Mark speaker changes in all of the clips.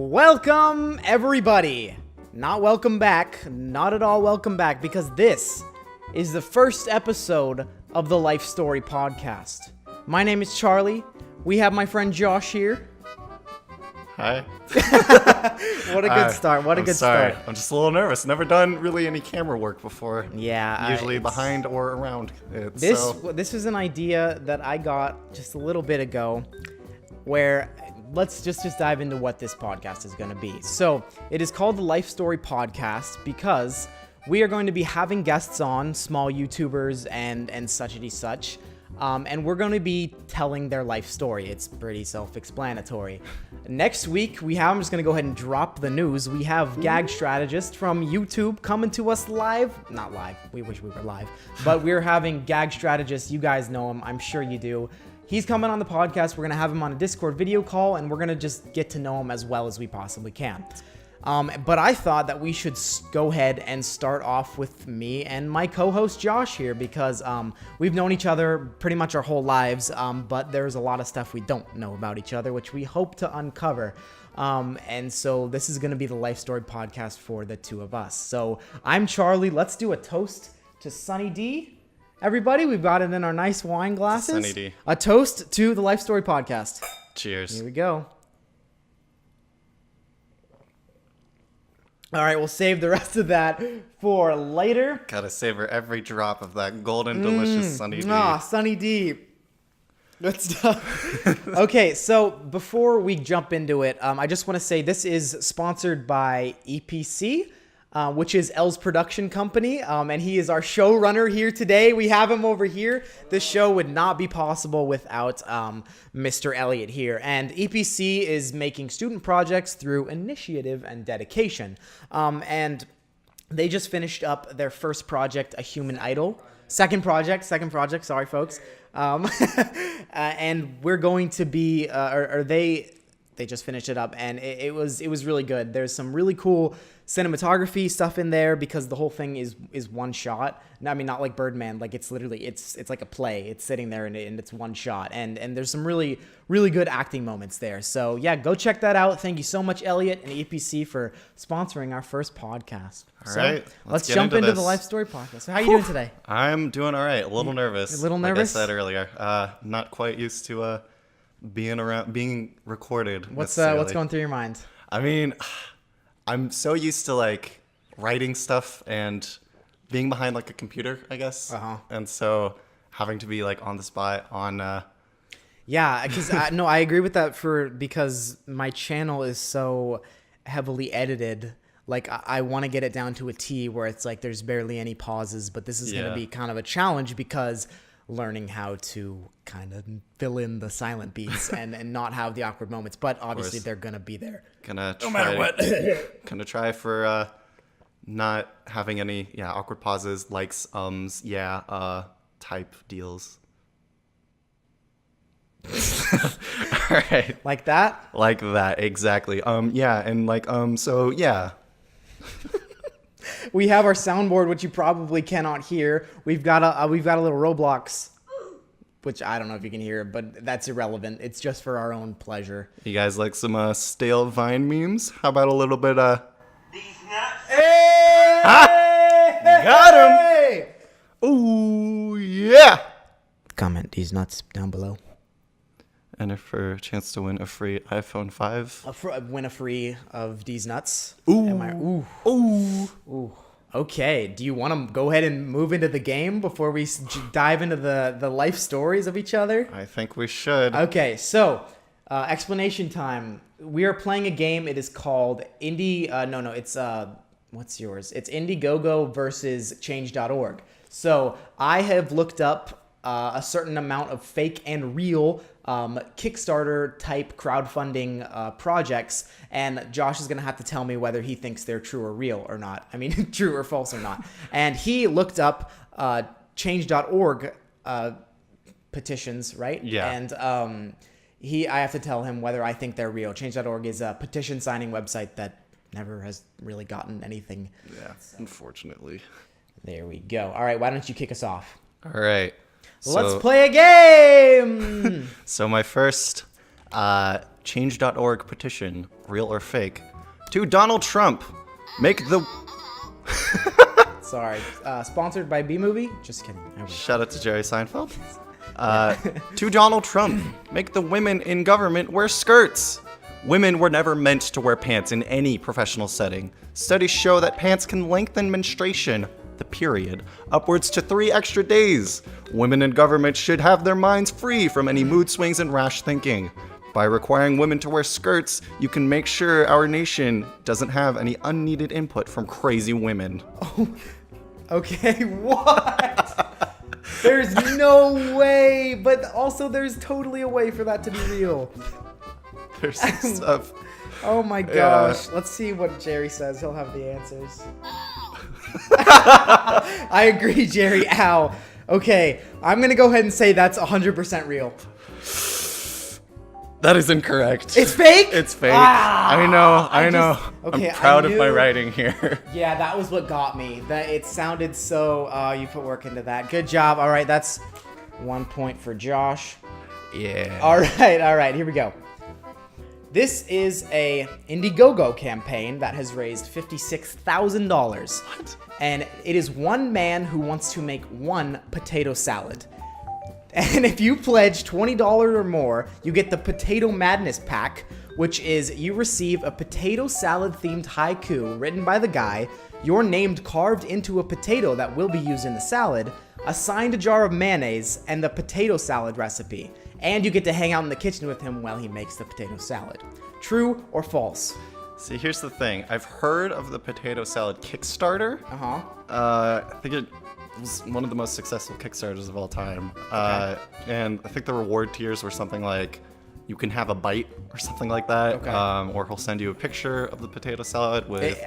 Speaker 1: Welcome, everybody. Not welcome back, not at all welcome back, because this is the first episode of the Life Story Podcast. My name is Charlie. We have my friend Josh here.
Speaker 2: Hi.
Speaker 1: What a good start. What a good
Speaker 2: sorry.
Speaker 1: start.
Speaker 2: I'm just a little nervous. Never done really any camera work before.
Speaker 1: Yeah.
Speaker 2: Usually behind or around it.
Speaker 1: This was an idea that I got just a little bit ago where let's just dive into what this podcast is going to be. So it is called the Life Story Podcast because we are going to be having guests on, small YouTubers and suchity such. And we're going to be telling their life story. It's pretty self-explanatory. Next week, I'm just going to go ahead and drop the news. We have Gag Strategist from YouTube coming to us live. Not live. We wish we were live. But we're having Gag Strategist. You guys know him. I'm sure you do. He's coming on the podcast. We're going to have him on a Discord video call, and we're going to just get to know him as well as we possibly can. But I thought that we should go ahead and start off with me and my co-host Josh here because we've known each other pretty much our whole lives, but there's a lot of stuff we don't know about each other, which we hope to uncover. And so this is going to be the Life Story Podcast for the two of us. So I'm Charlie. Let's do a toast to Sunny D. Everybody, we've got it in our nice wine glasses.
Speaker 2: Sunny D.
Speaker 1: A toast to the Life Story Podcast.
Speaker 2: Cheers.
Speaker 1: Here we go. All right, we'll save the rest of that for later.
Speaker 2: Gotta savor every drop of that golden, delicious Sunny D.
Speaker 1: Sunny D. Good stuff. Okay, so before we jump into it, I just want to say this is sponsored by EPC, which is L's production company, and he is our showrunner here today. We have him over here. This show would not be possible without Mr. Elliott here. And EPC is making student projects through initiative and dedication. And they just finished up their first project, A Human Idol. Second project, sorry folks. And we're going to be, they just finished it up, and it was really good. There's some really cool cinematography stuff in there because the whole thing is one shot. No, I mean, not like Birdman. Like it's literally it's like a play. It's sitting there and it's one shot. And there's some really good acting moments there. So yeah, go check that out. Thank you so much, Elliot and EPC, for sponsoring our first podcast.
Speaker 2: All right,
Speaker 1: let's jump into the Life Story Podcast. So how are you doing today?
Speaker 2: I'm doing all right. A little nervous.
Speaker 1: A little nervous?
Speaker 2: Like I said earlier. Not quite used to being recorded.
Speaker 1: What's going through your mind?
Speaker 2: I mean, I'm so used to like writing stuff and being behind like a computer, I guess. And so having to be like on the spot on.
Speaker 1: Yeah, because I agree with that because my channel is so heavily edited. Like I want to get it down to a T where it's like there's barely any pauses, but this is going to be kind of a challenge because learning how to kind of fill in the silent beats and not have the awkward moments, but obviously they're gonna be there.
Speaker 2: No
Speaker 1: matter what.
Speaker 2: Gonna try for not having any awkward pauses, likes, type deals. All right.
Speaker 1: Like that?
Speaker 2: Like that, exactly. So yeah.
Speaker 1: We have our soundboard, which you probably cannot hear. We've got a little Roblox, which I don't know if you can hear, but that's irrelevant. It's just for our own pleasure.
Speaker 2: You guys like some stale Vine memes? How about a little bit
Speaker 3: These nuts?
Speaker 1: Hey!
Speaker 2: Got him! Ooh, yeah!
Speaker 1: Comment these nuts down below.
Speaker 2: Enter for a chance to win a free iPhone 5.
Speaker 1: Win a free of these nuts.
Speaker 2: Ooh.
Speaker 1: Ooh. Okay. Do you want to go ahead and move into the game before we dive into the life stories of each other?
Speaker 2: I think we should.
Speaker 1: Okay. So, explanation time. We are playing a game. It is called what's yours? It's Indiegogo versus Change.org. So I have looked up a certain amount of fake and real Kickstarter type crowdfunding projects, and Josh is going to have to tell me whether he thinks they're true or real or not. I mean, true or false or not. And he looked up change.org petitions, right?
Speaker 2: Yeah.
Speaker 1: And I have to tell him whether I think they're real. Change.org is a petition signing website that never has really gotten anything.
Speaker 2: Yeah, unfortunately.
Speaker 1: There we go. All right, why don't you kick us off?
Speaker 2: All right.
Speaker 1: Let's play a game!
Speaker 2: So my first Change.org petition, real or fake. To Donald Trump, make the...
Speaker 1: Sorry. Sponsored by B-Movie? Just kidding.
Speaker 2: Shout out to Jerry Seinfeld. To Donald Trump, make the women in government wear skirts. Women were never meant to wear pants in any professional setting. Studies show that pants can lengthen menstruation, the period, upwards to 3 extra days. Women in government should have their minds free from any mood swings and rash thinking. By requiring women to wear skirts, you can make sure our nation doesn't have any unneeded input from crazy women.
Speaker 1: Oh, okay, what? There's no way, but also there's totally a way for that to be real.
Speaker 2: There's some stuff.
Speaker 1: Oh my gosh. Let's see what Jerry says. He'll have the answers. I agree, Jerry. Ow. Okay, I'm going to go ahead and say that's 100% real.
Speaker 2: That is incorrect.
Speaker 1: It's fake?
Speaker 2: It's fake. I know.
Speaker 1: Okay,
Speaker 2: I'm proud of my writing here.
Speaker 1: Yeah, that was what got me. That it sounded so, you put work into that. Good job. All right, that's 1 point for Josh.
Speaker 2: Yeah.
Speaker 1: All right, here we go. This is a Indiegogo campaign that has raised $56,000.
Speaker 2: What?
Speaker 1: And it is one man who wants to make one potato salad. And if you pledge $20 or more, you get the Potato Madness Pack, which is you receive a potato salad themed haiku written by the guy, your name carved into a potato that will be used in the salad, a signed jar of mayonnaise, and the potato salad recipe. And you get to hang out in the kitchen with him while he makes the potato salad. True or false?
Speaker 2: See, here's the thing. I've heard of the potato salad Kickstarter.
Speaker 1: Uh-huh.
Speaker 2: I think it was one of the most successful Kickstarters of all time. Okay. And I think the reward tiers were something like you can have a bite or something like that.
Speaker 1: Okay.
Speaker 2: Or he'll send you a picture of the potato salad with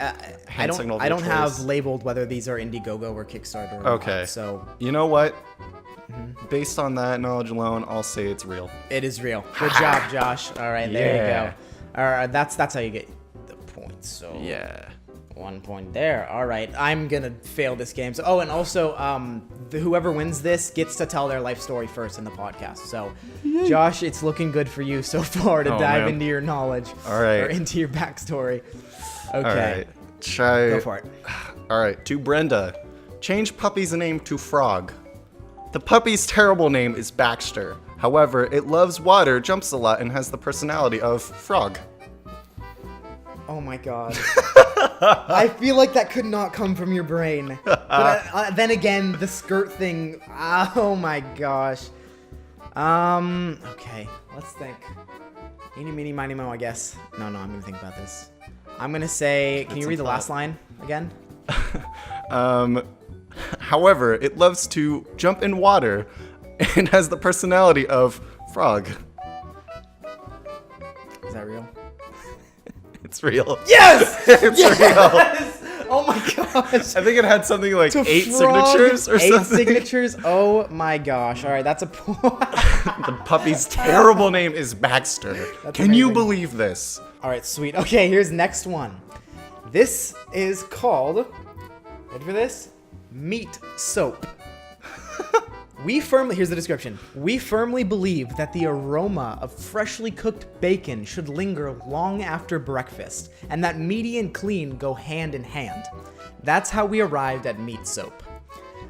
Speaker 2: hand signal.
Speaker 1: I don't have labeled whether these are Indiegogo or Kickstarter or
Speaker 2: okay.
Speaker 1: not, so...
Speaker 2: You know what? Based on that knowledge alone, I'll say it's real.
Speaker 1: It is real. Good job, Josh. All right, there you go. All right, that's how you get the points. So
Speaker 2: yeah,
Speaker 1: 1 point there. All right, I'm gonna fail this game. So and also whoever wins this gets to tell their life story first in the podcast. So Josh, it's looking good for you so far to dive into your knowledge.
Speaker 2: All right,
Speaker 1: or into your backstory. Okay.
Speaker 2: All right. Go
Speaker 1: for it.
Speaker 2: All right, to Brenda, change Puppy's name to Frog. The puppy's terrible name is Baxter. However, it loves water, jumps a lot, and has the personality of Frog.
Speaker 1: Oh my god. I feel like that could not come from your brain. But then again, the skirt thing, oh my gosh. Okay, let's think. Eeny, meeny, miny, mo, I guess. No, I'm gonna think about this. I'm gonna say, can you read the last line again?
Speaker 2: However, it loves to jump in water and has the personality of Frog.
Speaker 1: Is that real?
Speaker 2: It's real.
Speaker 1: Yes!
Speaker 2: It's real.
Speaker 1: Oh my gosh.
Speaker 2: I think it had something like
Speaker 1: to
Speaker 2: 8
Speaker 1: Frog,
Speaker 2: signatures or
Speaker 1: 8
Speaker 2: something.
Speaker 1: 8 signatures? Oh my gosh. All right, that's a point.
Speaker 2: The puppy's terrible name is Baxter. Can you believe this?
Speaker 1: All right, sweet. Okay, here's next one. This is called, ready for this? Meat soap. Here's the description. We firmly believe that the aroma of freshly cooked bacon should linger long after breakfast, and that meaty and clean go hand in hand. That's how we arrived at meat soap.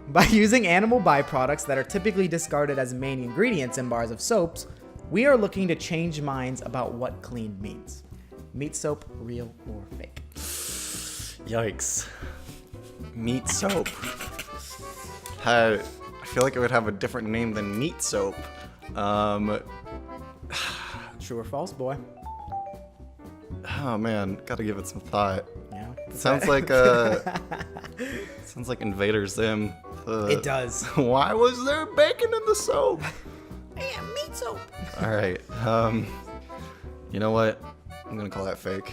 Speaker 1: By using animal byproducts that are typically discarded as main ingredients in bars of soaps, we are looking to change minds about what clean means. Meat soap, real or fake?
Speaker 2: Yikes. Meat soap. I feel like it would have a different name than meat soap.
Speaker 1: True or false, boy?
Speaker 2: Oh man, gotta give it some thought.
Speaker 1: Yeah.
Speaker 2: Sounds like Invader Zim.
Speaker 1: It does.
Speaker 2: Why was there bacon in the soap?
Speaker 1: Yeah, meat soap.
Speaker 2: All right. You know what? I'm gonna call that fake.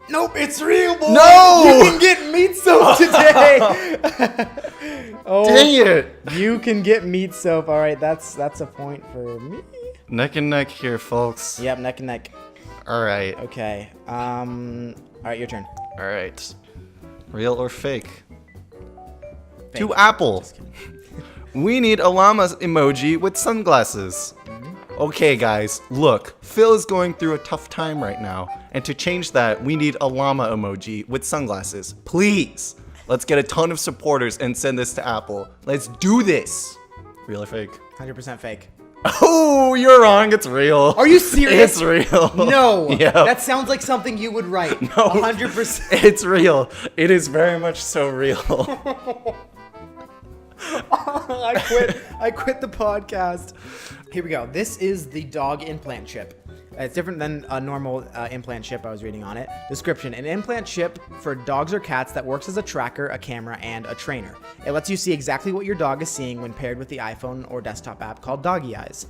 Speaker 1: Nope, it's real, boy.
Speaker 2: No!
Speaker 1: You can get meat soap today. Oh,
Speaker 2: dang it!
Speaker 1: You can get meat soap. All right, that's a point for me.
Speaker 2: Neck and neck here, folks.
Speaker 1: Yep, neck and neck.
Speaker 2: All right.
Speaker 1: Okay. All right, your turn.
Speaker 2: All right. Real or fake?
Speaker 1: Fake.
Speaker 2: To Apple. We need a llama emoji with sunglasses. Okay, guys, look, Phil is going through a tough time right now, and to change that, we need a llama emoji with sunglasses. Please, let's get a ton of supporters and send this to Apple. Let's do this. Real or fake?
Speaker 1: 100% fake.
Speaker 2: Oh, you're wrong. It's real.
Speaker 1: Are you serious?
Speaker 2: It's real.
Speaker 1: No.
Speaker 2: Yeah.
Speaker 1: That sounds like something you would write.
Speaker 2: No.
Speaker 1: 100%.
Speaker 2: It's real. It is very much so real.
Speaker 1: I quit the podcast. Here we go. This is the dog implant chip. It's different than a normal implant chip I was reading on it. Description: an implant chip for dogs or cats that works as a tracker, a camera, and a trainer. It lets you see exactly what your dog is seeing when paired with the iPhone or desktop app called Doggy Eyes.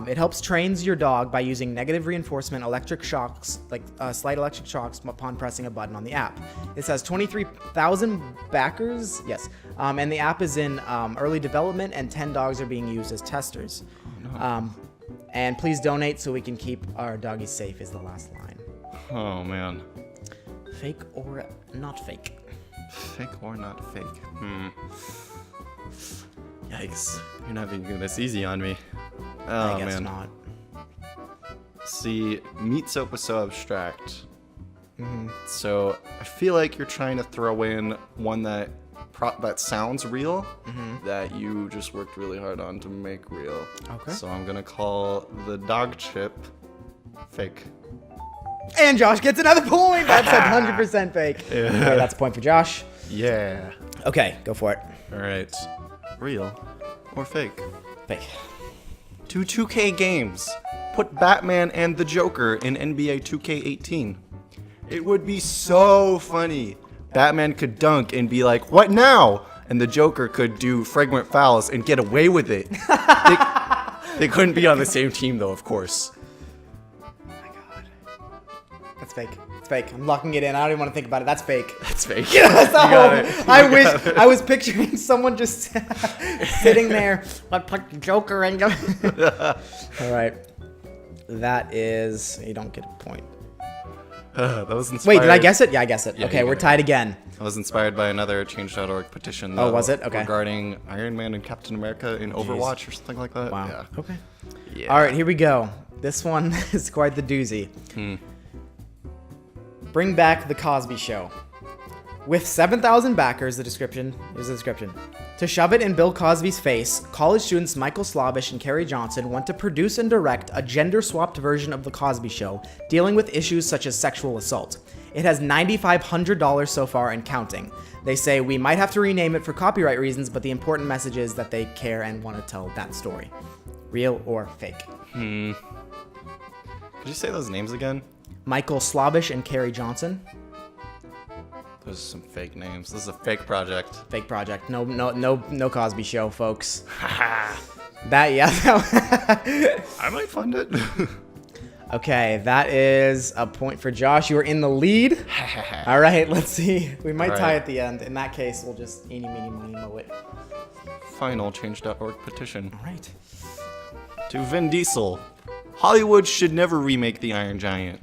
Speaker 1: It helps trains your dog by using negative reinforcement electric shocks, like slight electric shocks upon pressing a button on the app. It says 23,000 backers, yes, and the app is in early development, and 10 dogs are being used as testers.
Speaker 2: Oh, no.
Speaker 1: And please donate so we can keep our doggies safe is the last line.
Speaker 2: Oh, man.
Speaker 1: Fake or not fake?
Speaker 2: Fake or not fake? Yikes. You're not making this easy on me. Oh,
Speaker 1: I guess
Speaker 2: man.
Speaker 1: not.
Speaker 2: See, meat soap was so abstract. So I feel like you're trying to throw in one that sounds real, that you just worked really hard on to make real.
Speaker 1: Okay.
Speaker 2: So I'm gonna call the dog chip fake.
Speaker 1: And Josh gets another point. That's 100% fake.
Speaker 2: Yeah.
Speaker 1: Okay, that's a point for Josh.
Speaker 2: Yeah.
Speaker 1: Okay, go for it.
Speaker 2: All right. Real or fake?
Speaker 1: Fake.
Speaker 2: 2K games. Put Batman and the Joker in NBA 2K18. It would be so funny. Batman could dunk and be like, "What now?" And the Joker could do fragrant fouls and get away with it. They couldn't be on the same team, though, of course.
Speaker 1: Oh my god. That's fake. It's fake. I'm locking it in. I don't even want to think about it. That's fake.
Speaker 2: That's fake.
Speaker 1: Yes,
Speaker 2: You got it.
Speaker 1: I wish I was picturing someone just sitting there. Let's put the Joker in. All right. That is. You don't get a point.
Speaker 2: That was inspired.
Speaker 1: Wait, did I guess it? Yeah, I guess it.
Speaker 2: Yeah,
Speaker 1: okay,
Speaker 2: you
Speaker 1: we're
Speaker 2: got it.
Speaker 1: tied again.
Speaker 2: I was inspired by another Change.org petition.
Speaker 1: Oh,
Speaker 2: though,
Speaker 1: was it? Okay.
Speaker 2: Regarding Iron Man and Captain America in Overwatch or something like that.
Speaker 1: Wow.
Speaker 2: Yeah.
Speaker 1: Okay.
Speaker 2: Yeah.
Speaker 1: All right, here we go. This one is quite the doozy. Bring back The Cosby Show. With 7,000 backers, here's the description. To shove it in Bill Cosby's face, college students Michael Slavish and Kerry Johnson want to produce and direct a gender-swapped version of The Cosby Show, dealing with issues such as sexual assault. It has $9,500 so far and counting. They say we might have to rename it for copyright reasons, but the important message is that they care and want to tell that story. Real or fake?
Speaker 2: Could you say those names again?
Speaker 1: Michael Slavish and Kerry Johnson.
Speaker 2: Those are some fake names. This is a fake project.
Speaker 1: Fake project. No Cosby Show, folks. I
Speaker 2: might fund it.
Speaker 1: Okay, that is a point for Josh. You are in the lead. All right, let's see. We might
Speaker 2: All
Speaker 1: tie
Speaker 2: right.
Speaker 1: at the end. In that case, we'll just eeny, meeny, miny, moe it.
Speaker 2: Final Change.org petition.
Speaker 1: All right.
Speaker 2: To Vin Diesel. Hollywood should never remake The Iron Giant.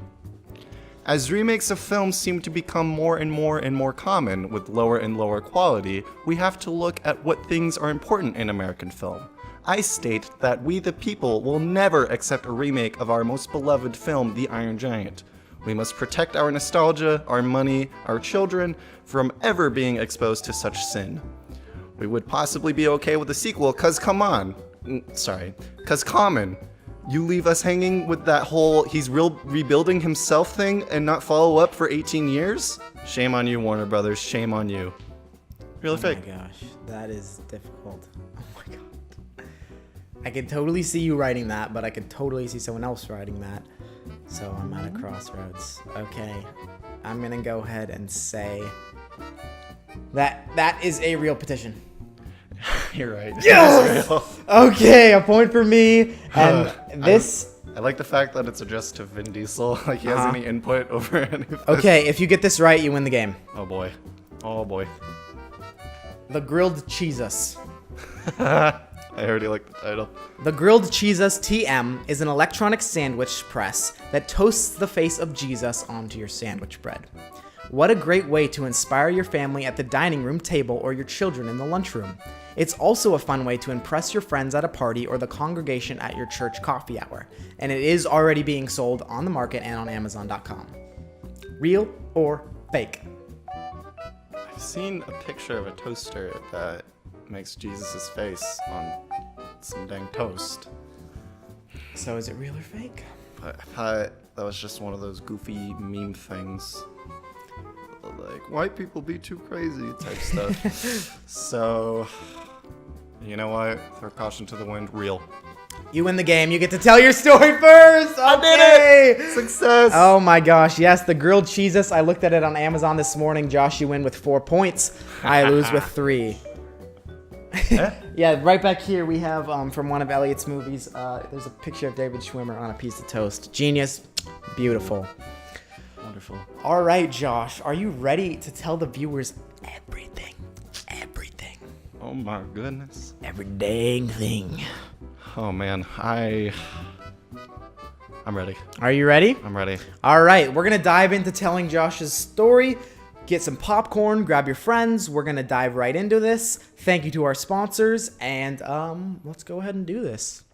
Speaker 2: As remakes of films seem to become more and more common with lower and lower quality, we have to look at what things are important in American film. I state that we the people will never accept a remake of our most beloved film, The Iron Giant. We must protect our nostalgia, our money, our children from ever being exposed to such sin. We would possibly be okay with a sequel, cause Common, you leave us hanging with that whole he's rebuilding himself thing and not follow up for 18 years? Shame on you, Warner Brothers. Shame on you. Real or fake?
Speaker 1: Oh my gosh, that is difficult. Oh my god. I could totally see you writing that, but I could totally see someone else writing that. So I'm at a crossroads. Okay, I'm gonna go ahead and say that is a real petition.
Speaker 2: You're right.
Speaker 1: Yes! Okay, a point for me. And this...
Speaker 2: I like the fact that it's addressed to Vin Diesel. Like he has any input over any of this.
Speaker 1: Okay, if you get this right, you win the game.
Speaker 2: Oh boy. Oh boy.
Speaker 1: The Grilled Cheesus.
Speaker 2: I already like the title.
Speaker 1: The Grilled Cheesus TM is an electronic sandwich press that toasts the face of Jesus onto your sandwich bread. What a great way to inspire your family at the dining room table or your children in the lunchroom. It's also a fun way to impress your friends at a party or the congregation at your church coffee hour. And it is already being sold on the market and on Amazon.com. Real or fake?
Speaker 2: I've seen a picture of a toaster that makes Jesus' face on some dang toast.
Speaker 1: So is it real or fake?
Speaker 2: But I thought that was just one of those goofy meme things. Like, white people be too crazy type stuff. So, you know what? Throw caution to the wind. Real.
Speaker 1: You win the game. You get to tell your story first. Okay.
Speaker 2: I did it! Success!
Speaker 1: Oh my gosh. Yes, the grilled cheeses. I looked at it on Amazon this morning. Josh, you win with 4 points. I lose with 3. Yeah, right back here we have from one of Elliot's movies. There's a picture of David Schwimmer on a piece of toast. Genius. Beautiful.
Speaker 2: Wonderful.
Speaker 1: All right, Josh. Are you ready to tell the viewers everything? Everything.
Speaker 2: Oh my goodness.
Speaker 1: Every dang thing.
Speaker 2: Oh man, I'm ready.
Speaker 1: Are you ready?
Speaker 2: I'm ready.
Speaker 1: All right, we're going to dive into telling Josh's story. Get some popcorn, grab your friends. We're going to dive right into this. Thank you to our sponsors, and let's go ahead and do this.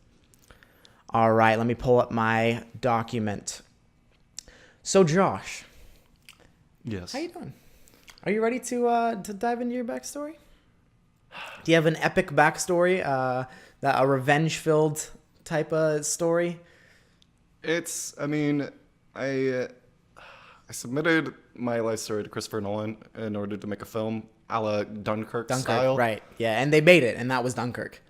Speaker 1: All right, let me pull up my document. So, Josh.
Speaker 2: Yes.
Speaker 1: How you doing? Are you ready to dive into your backstory? Do you have an epic backstory, a revenge-filled type of story?
Speaker 2: I submitted my life story to Christopher Nolan in order to make a film a la Dunkirk style.
Speaker 1: Right. Yeah, and they made it, and that was Dunkirk.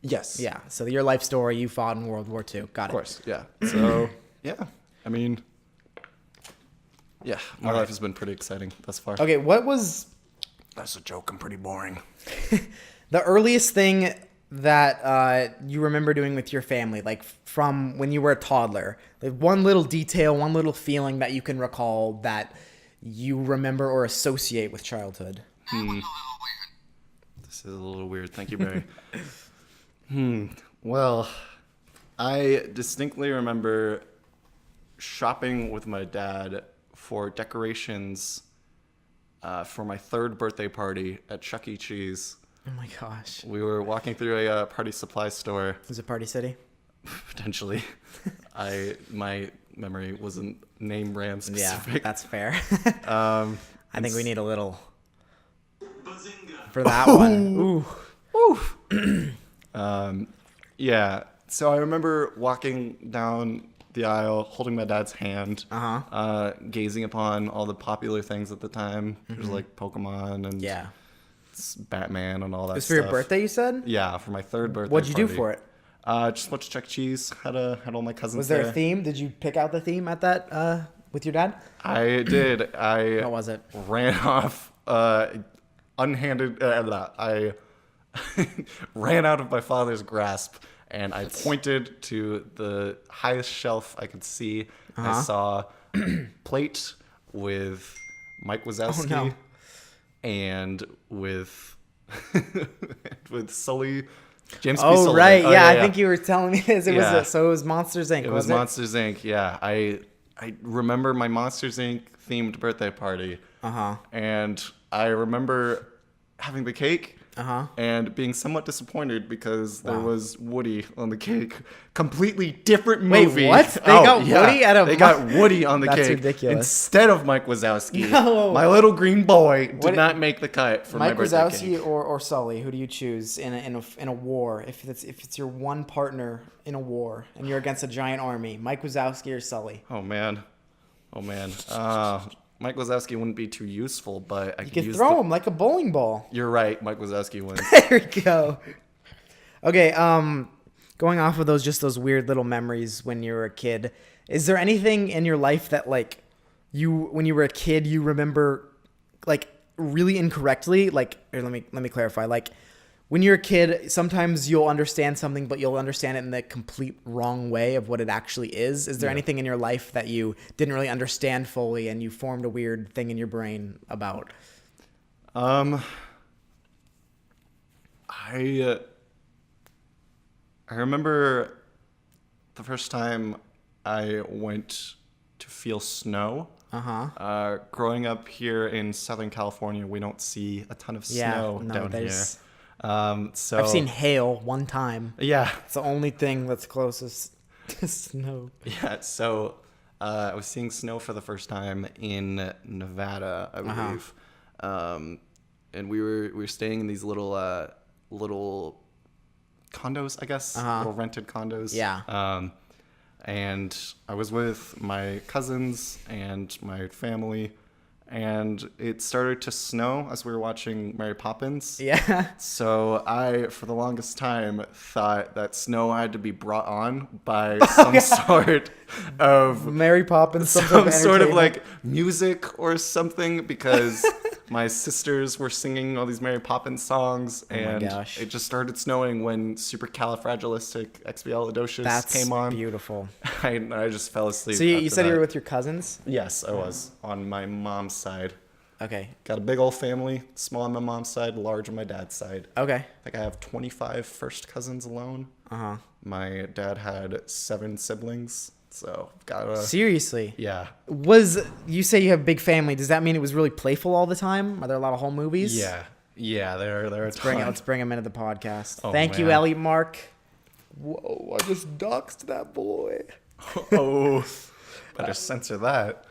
Speaker 2: Yes.
Speaker 1: Yeah, so your life story, you fought in World War II. Got it.
Speaker 2: Of course, yeah. So, yeah. My life has been pretty exciting thus far.
Speaker 1: Okay, what was
Speaker 2: That's a joke. I'm pretty boring.
Speaker 1: the earliest thing that you remember doing with your family, like from when you were a toddler? Like one little detail, one little feeling that you can recall that you remember or associate with childhood.
Speaker 2: This is a little weird. Thank you, Barry. Well, I distinctly remember shopping with my dad for decorations for my 3rd birthday party at Chuck E. Cheese.
Speaker 1: Oh my gosh.
Speaker 2: We were walking through a party supply store.
Speaker 1: Was it Party City?
Speaker 2: Potentially. My memory wasn't name brand specific.
Speaker 1: Yeah, that's fair.
Speaker 2: I
Speaker 1: think we need a little for that one. Ooh.
Speaker 2: Yeah. So I remember walking down the aisle, holding my dad's hand, gazing upon all the popular things at the time. There's like Pokemon and Batman and all that
Speaker 1: It was
Speaker 2: stuff.
Speaker 1: for your birthday, you said?
Speaker 2: Yeah, for my 3rd birthday.
Speaker 1: What'd you do for it?
Speaker 2: Just went to Chuck E. Cheese. Had all my cousins.
Speaker 1: Was there a theme? Did you pick out the theme at that with your dad?
Speaker 2: I did.
Speaker 1: What was it?
Speaker 2: Ran off unhanded. I ran out of my father's grasp, and I pointed to the highest shelf I could see. I saw plate with Mike Wazowski and with Sully. James P. Sullivan.
Speaker 1: Right. Yeah, I think you were telling me this. It was Monsters Inc.
Speaker 2: It was Monsters Inc. Yeah, I remember my Monsters Inc. themed birthday party. And I remember having the cake. And being somewhat disappointed because there was Woody on the cake. Completely different movie.
Speaker 1: Wait, what? They got Woody at a...
Speaker 2: They got Woody on the cake.
Speaker 1: That's ridiculous.
Speaker 2: Instead of Mike Wazowski.
Speaker 1: No.
Speaker 2: My little green boy did not make the cut for my birthday
Speaker 1: Mike
Speaker 2: cake.
Speaker 1: Wazowski or Sully? Who do you choose in a war? If it's your one partner in a war and you're against a giant army, Mike Wazowski or Sully?
Speaker 2: Oh man. Mike Wazowski wouldn't be too useful, but
Speaker 1: You could throw him like a bowling ball.
Speaker 2: You're right. Mike Wazowski wins.
Speaker 1: There we go. Okay, going off of those weird little memories when you were a kid, is there anything in your life that like when you were a kid you remember like really incorrectly? Like, or let me clarify. Like when you're a kid, sometimes you'll understand something, but you'll understand it in the complete wrong way of what it actually is. Is there anything in your life that you didn't really understand fully and you formed a weird thing in your brain about?
Speaker 2: I remember the first time I went to feel snow. Growing up here in Southern California, we don't see a ton of snow down here. So
Speaker 1: I've seen hail one time.
Speaker 2: Yeah.
Speaker 1: It's the only thing that's closest to snow.
Speaker 2: Yeah, so I was seeing snow for the first time in Nevada, I believe. And we were staying in these little condos, I guess, little rented condos.
Speaker 1: Yeah.
Speaker 2: And I was with my cousins and my family, and it started to snow as we were watching Mary Poppins.
Speaker 1: Yeah.
Speaker 2: So I, for the longest time, thought that snow had to be brought on by some sort of
Speaker 1: Mary Poppins,
Speaker 2: some sort of like music or something, because my sisters were singing all these Mary Poppins songs, and it just started snowing when Supercalifragilisticexpialidocious came on.
Speaker 1: That's beautiful.
Speaker 2: I just fell asleep.
Speaker 1: So you said you were with your cousins?
Speaker 2: Yes, I was, on my mom's side.
Speaker 1: Okay.
Speaker 2: Got a big old family, small on my mom's side, large on my dad's side.
Speaker 1: Okay.
Speaker 2: I think I have 25 first cousins alone. My dad had 7 siblings. So got a
Speaker 1: Seriously?
Speaker 2: Yeah.
Speaker 1: You say you have a big family? Does that mean it was really playful all the time? Are there a lot of home movies?
Speaker 2: Yeah. There are.
Speaker 1: Let's bring him into the podcast.
Speaker 2: Oh,
Speaker 1: Thank you,
Speaker 2: man.
Speaker 1: Elliot Mark. Whoa! I just doxed that boy.
Speaker 2: Oh, better censor that.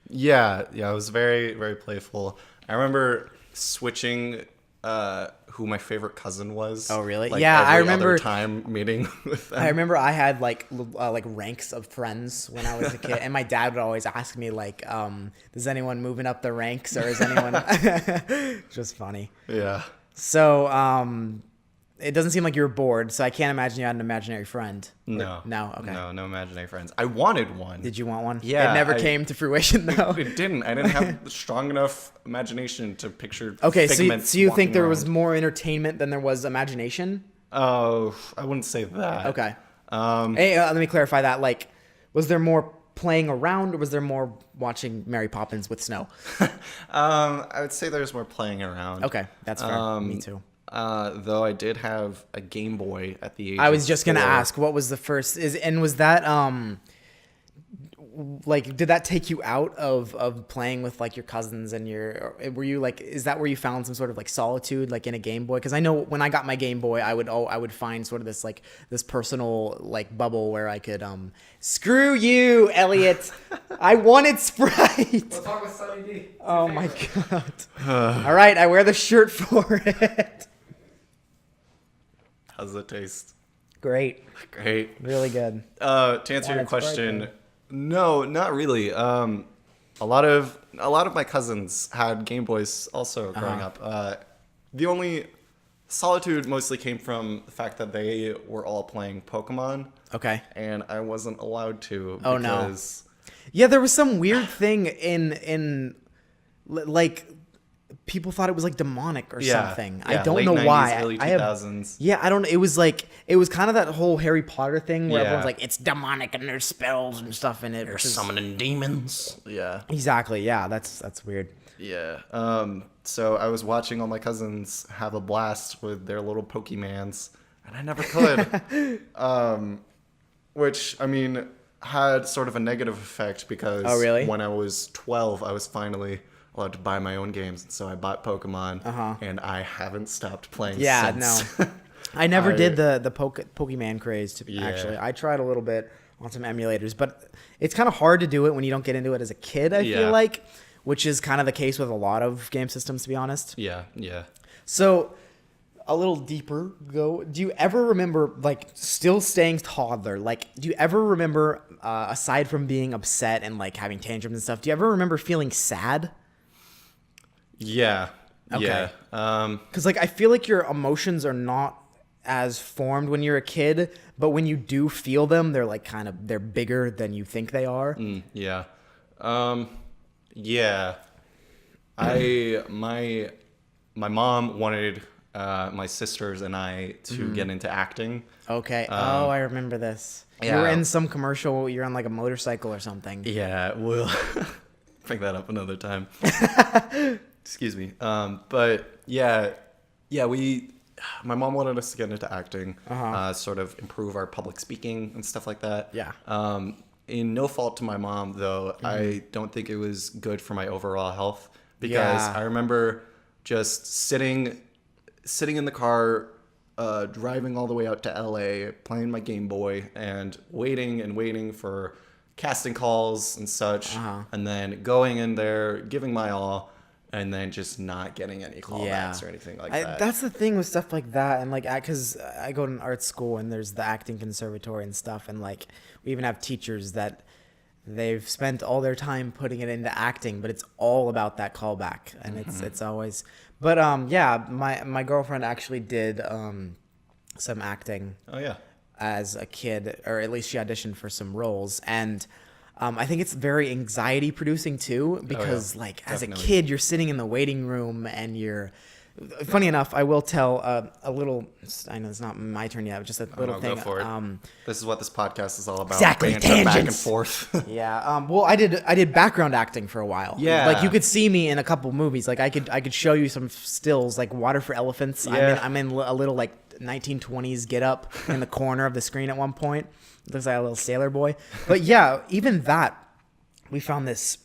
Speaker 2: Yeah. It was very, very playful. I remember switching who my favorite cousin was.
Speaker 1: Oh, really?
Speaker 2: Like,
Speaker 1: Yeah, I
Speaker 2: every
Speaker 1: remember
Speaker 2: other time meeting with them.
Speaker 1: I remember I had like ranks of friends when I was a kid, and my dad would always ask me like, "Is anyone moving up the ranks, or is anyone?" Just funny.
Speaker 2: Yeah.
Speaker 1: So, it doesn't seem like you were bored, so I can't imagine you had an imaginary friend.
Speaker 2: No.
Speaker 1: No. Okay.
Speaker 2: No imaginary friends. I wanted one.
Speaker 1: Did you want one?
Speaker 2: Yeah.
Speaker 1: It never came to fruition, though.
Speaker 2: It didn't. I didn't have strong enough imagination to picture.
Speaker 1: Okay,
Speaker 2: figments
Speaker 1: so you think there was
Speaker 2: around.
Speaker 1: more entertainment than there was imagination?
Speaker 2: Oh, I wouldn't say that.
Speaker 1: Okay. Hey, let me clarify that. Like, was there more playing around, or was there more watching Mary Poppins with snow?
Speaker 2: I would say there's more playing around.
Speaker 1: Okay, that's fair. Me too.
Speaker 2: Though I did have a Game Boy at the age
Speaker 1: I was
Speaker 2: of
Speaker 1: just gonna
Speaker 2: 4.
Speaker 1: ask, what was the first? Was that like, did that take you out of playing with like your cousins and were you like, is that where you found some sort of like solitude, like in a Game Boy? Because I know when I got my Game Boy, I would find sort of this like this personal like bubble where I could screw you, Elliot. I wanted Sprite.
Speaker 3: We'll talk with Sunny D.
Speaker 1: Oh my god. All right, I wear the shirt for it.
Speaker 2: How's it taste?
Speaker 1: Great. Really good.
Speaker 2: To answer your question, no, not really. A lot of my cousins had Game Boys also growing up. The only solitude mostly came from the fact that they were all playing Pokemon.
Speaker 1: Okay.
Speaker 2: And I wasn't allowed to.
Speaker 1: Oh, no.
Speaker 2: Because
Speaker 1: Yeah, there was some weird thing in like people thought it was like demonic or something. I don't
Speaker 2: late
Speaker 1: know
Speaker 2: 90s,
Speaker 1: why.
Speaker 2: Early 2000s.
Speaker 1: I don't. It was kind of that whole Harry Potter thing where
Speaker 2: Yeah.
Speaker 1: everyone's like, it's demonic and there's spells and stuff in it.
Speaker 2: They're summoning demons. Yeah.
Speaker 1: Exactly. Yeah, that's weird.
Speaker 2: Yeah. So I was watching all my cousins have a blast with their little Pokemans, and I never could. Which, I mean, had sort of a negative effect because when I was 12, I was finally allowed to buy my own games. So I bought Pokemon, and I haven't stopped playing since.
Speaker 1: No. I never did the Pokemon craze, actually. I tried a little bit on some emulators, but it's kind of hard to do it when you don't get into it as a kid, I feel like, which is kind of the case with a lot of game systems, to be honest.
Speaker 2: Yeah.
Speaker 1: So, a little deeper, do you ever remember, like, still staying toddler, like, do you ever remember, aside from being upset and, like, having tantrums and stuff, do you ever remember feeling sad?
Speaker 2: Yeah.
Speaker 1: Okay.
Speaker 2: Yeah.
Speaker 1: Because, like, I feel like your emotions are not as formed when you're a kid, but when you do feel them, they're, like, they're bigger than you think they are.
Speaker 2: Yeah. Yeah. My mom wanted my sisters and I to get into acting.
Speaker 1: Okay. I remember this.
Speaker 2: Yeah.
Speaker 1: You were in some commercial. You're on like a motorcycle or something.
Speaker 2: Yeah, we'll pick that up another time. Excuse me. But yeah, my mom wanted us to get into acting, sort of improve our public speaking and stuff like that.
Speaker 1: Yeah.
Speaker 2: in no fault to my mom, though, I don't think it was good for my overall health, because I remember just sitting in the car, driving all the way out to LA, playing my Game Boy, and waiting for casting calls and such, and then going in there, giving my all, and then just not getting any callbacks or anything like that.
Speaker 1: That's the thing with stuff like that, and like, because I go to an art school and there's the acting conservatory and stuff, and like we even have teachers that they've spent all their time putting it into acting, but it's all about that callback, and it's always. But my girlfriend actually did some acting.
Speaker 2: Oh yeah.
Speaker 1: As a kid, or at least she auditioned for some roles, and I think it's very anxiety producing too, because as a kid, you're sitting in the waiting room and you're. Funny enough, I will tell a little. I know it's not my turn yet, but just a little thing.
Speaker 2: Go for it. This is what this podcast is all about.
Speaker 1: Exactly,
Speaker 2: Banter back and
Speaker 1: tangents.
Speaker 2: forth.
Speaker 1: Yeah. Well, I did background acting for a while.
Speaker 2: Yeah.
Speaker 1: Like you could see me in a couple movies. Like I could show you some stills, like Water for Elephants.
Speaker 2: Yeah.
Speaker 1: I'm in a little like 1920s get up in the corner of the screen at one point. Looks like a little sailor boy. But yeah, even that, we found this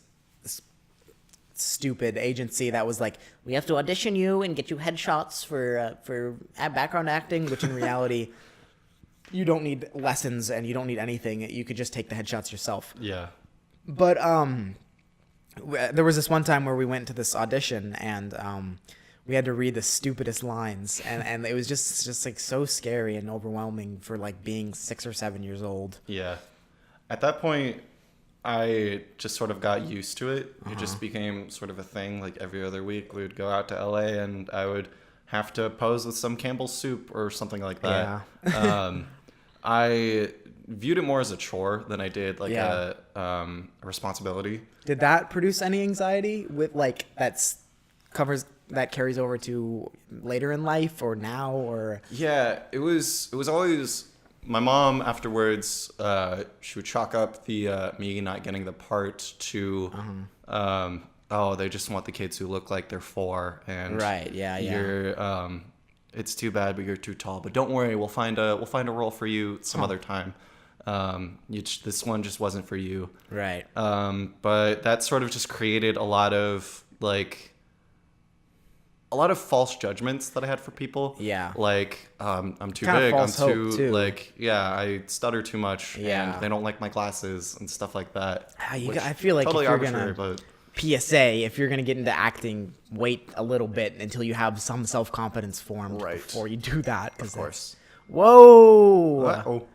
Speaker 1: stupid agency that was like, we have to audition you and get you headshots for background acting, which in reality, you don't need lessons and you don't need anything. You could just take the headshots yourself.
Speaker 2: Yeah.
Speaker 1: But there was this one time where we went to this audition and we had to read the stupidest lines, and it was just like so scary and overwhelming for like being 6 or 7 years old.
Speaker 2: Yeah. At that point, I just sort of got used to it. It just became sort of a thing. Like every other week, we would go out to LA and I would have to pose with some Campbell's soup or something like that. Yeah. I viewed it more as a chore than I did like a responsibility. Did
Speaker 1: that produce any anxiety with like that carries over to later in life or now or?
Speaker 2: Yeah, it was always. My mom afterwards, she would chalk up the me not getting the part to, they just want the kids who look like they're 4, and you're, it's too bad, but you're too tall. But don't worry, we'll find a role for you some other time. This one just wasn't for you.
Speaker 1: Right.
Speaker 2: But that sort of just created a lot of false judgments that I had for people.
Speaker 1: Yeah.
Speaker 2: Like, I'm too
Speaker 1: kind
Speaker 2: big.
Speaker 1: I'm too.
Speaker 2: I stutter too much.
Speaker 1: Yeah.
Speaker 2: And they don't like my glasses and stuff like that.
Speaker 1: I feel like
Speaker 2: totally
Speaker 1: if you're
Speaker 2: arbitrary,
Speaker 1: gonna
Speaker 2: but
Speaker 1: PSA, if you're gonna get into acting, wait a little bit until you have some self-confidence formed before you do that.
Speaker 2: Of course.
Speaker 1: Whoa.
Speaker 2: Uh-oh.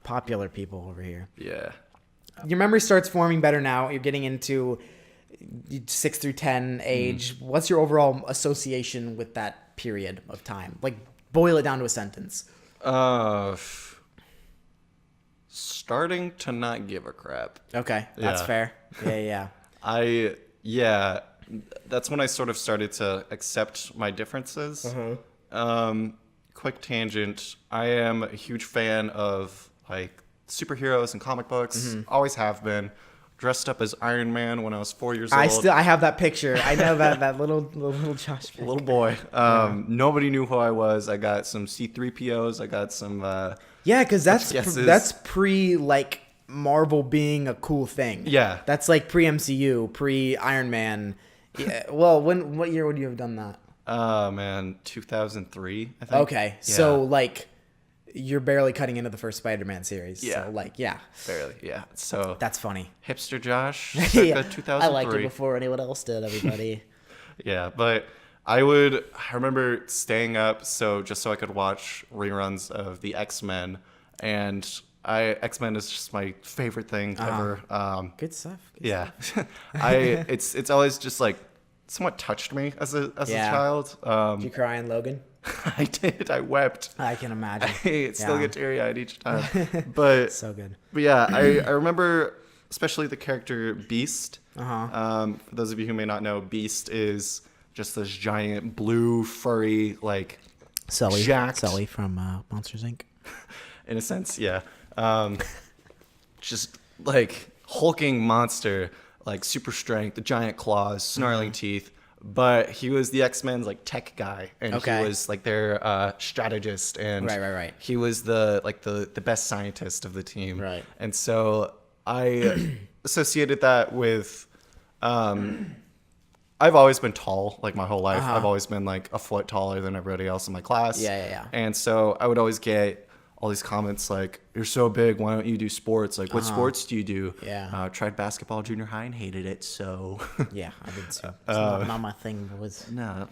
Speaker 1: Popular people over here.
Speaker 2: Yeah.
Speaker 1: Your memory starts forming better now. You're getting into 6 through 10 age. What's your overall association with that period of time? Like, boil it down to a sentence.
Speaker 2: Starting to not give a crap.
Speaker 1: Okay, that's fair. Yeah.
Speaker 2: That's when I sort of started to accept my differences. Quick tangent. I am a huge fan of like superheroes and comic books. Always have been. Dressed up as Iron Man when I was 4 years old.
Speaker 1: I have that picture. I know that little Josh pic.
Speaker 2: Little boy. Nobody knew who I was. I got some C-3POs. I got some
Speaker 1: because that's pre like Marvel being a cool thing.
Speaker 2: Yeah.
Speaker 1: That's like pre MCU, pre Iron Man. Yeah. Well, what year would you have done that?
Speaker 2: 2003, I think.
Speaker 1: Okay. Yeah. So like you're barely cutting into the first Spider-Man series.
Speaker 2: Yeah.
Speaker 1: So
Speaker 2: barely. Yeah. So
Speaker 1: that's funny.
Speaker 2: Hipster Josh, circa 2003.
Speaker 1: I liked it before anyone else did, everybody.
Speaker 2: Yeah, but I remember staying up just so I could watch reruns of the XMen, and XMen is just my favorite thing ever.
Speaker 1: Good stuff.
Speaker 2: Yeah. It's always just like somewhat touched me as a child.
Speaker 1: Did you cry in Logan?
Speaker 2: I did. I wept.
Speaker 1: I can imagine.
Speaker 2: I still get teary-eyed each time. But
Speaker 1: so good.
Speaker 2: But yeah, I remember especially the character Beast.
Speaker 1: Uh-huh.
Speaker 2: For those of you who may not know, Beast is just this giant blue furry like
Speaker 1: Sully from Monsters Inc.
Speaker 2: In a sense, yeah. Just like hulking monster, like super strength, the giant claws, snarling teeth. But he was the X-Men's like tech guy, and he was like their strategist, and
Speaker 1: right.
Speaker 2: he was the best scientist of the team.
Speaker 1: Right.
Speaker 2: And so I associated that with, I've always been tall, like my whole life. I've always been like a foot taller than everybody else in my class.
Speaker 1: Yeah.
Speaker 2: And so I would always get all these comments like, "You're so big, why don't you do sports? Like, what sports do you do?"
Speaker 1: Yeah.
Speaker 2: Tried basketball junior high and hated it, so.
Speaker 1: Yeah, I did too. It's not my thing, boys.
Speaker 2: No.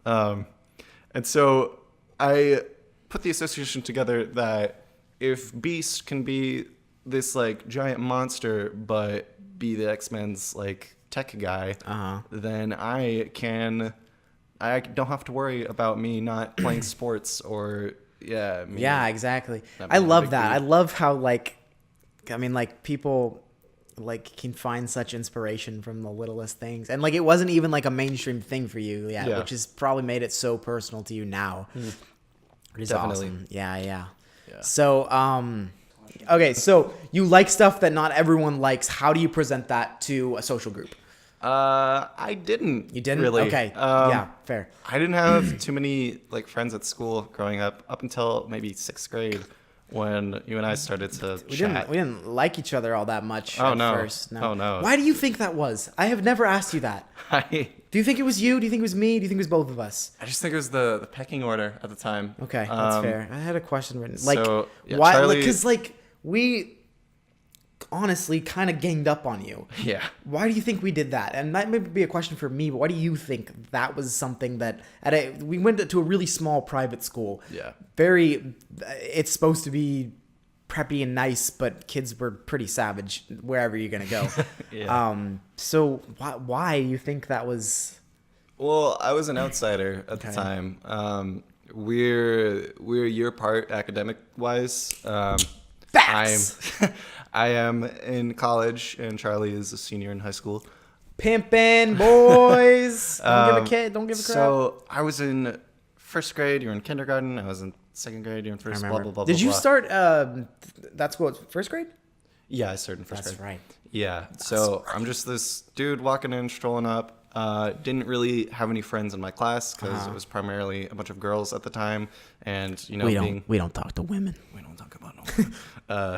Speaker 2: And so I put the association together that if Beast can be this like giant monster, but be the X-Men's like tech guy, then I don't have to worry about me not playing sports or
Speaker 1: Yeah, exactly.
Speaker 2: That
Speaker 1: I
Speaker 2: being a
Speaker 1: love
Speaker 2: big
Speaker 1: that. I
Speaker 2: deal.
Speaker 1: love how like people like can find such inspiration from the littlest things, and like it wasn't even like a mainstream thing for you,
Speaker 2: Yeah.
Speaker 1: which has probably made it so personal to you now. Which is
Speaker 2: Definitely.
Speaker 1: awesome. Yeah.
Speaker 2: Yeah.
Speaker 1: So okay, so you like stuff that not everyone likes. How do you present that to a social group?
Speaker 2: I didn't.
Speaker 1: You didn't?
Speaker 2: really.
Speaker 1: Okay. Yeah, fair.
Speaker 2: I didn't have too many like friends at school growing up until maybe 6th grade when you and I started to chat.
Speaker 1: We didn't like each other all that much
Speaker 2: Oh,
Speaker 1: at
Speaker 2: no.
Speaker 1: first.
Speaker 2: Oh, no.
Speaker 1: Why do you think that was? I have never asked you that.
Speaker 2: I
Speaker 1: Do you think it was you? Do you think it was me? Do you think it was both of us?
Speaker 2: just think it was the pecking order at the time.
Speaker 1: Okay, that's fair. I had a question written. Like,
Speaker 2: so, yeah,
Speaker 1: why?
Speaker 2: Charlie-
Speaker 1: Because like we honestly kind of ganged up on you.
Speaker 2: Yeah.
Speaker 1: Why do you think we did that? And that may be a question for me, but why do you think that was something that we went to a really small private school?
Speaker 2: Yeah.
Speaker 1: It's supposed to be preppy and nice, but kids were pretty savage wherever you're gonna go.
Speaker 2: Yeah.
Speaker 1: So why do you think that was?
Speaker 2: Well, I was an outsider at the time. We're a year apart academic wise.
Speaker 1: Facts.
Speaker 2: I am in college and Charlie is a senior in high school.
Speaker 1: Pimpin' boys. Don't give a crap.
Speaker 2: So I was in 1st grade, you're in kindergarten. I was in 2nd grade, you're in first. Blah blah blah.
Speaker 1: Did you
Speaker 2: blah.
Speaker 1: start that school at 1st grade?
Speaker 2: Yeah, I started in 1st grade.
Speaker 1: That's right.
Speaker 2: Yeah. So I'm just this dude walking in, strolling up. Didn't really have any friends in my class because it was primarily a bunch of girls at the time, and
Speaker 1: We don't talk to women.
Speaker 2: we don't talk about no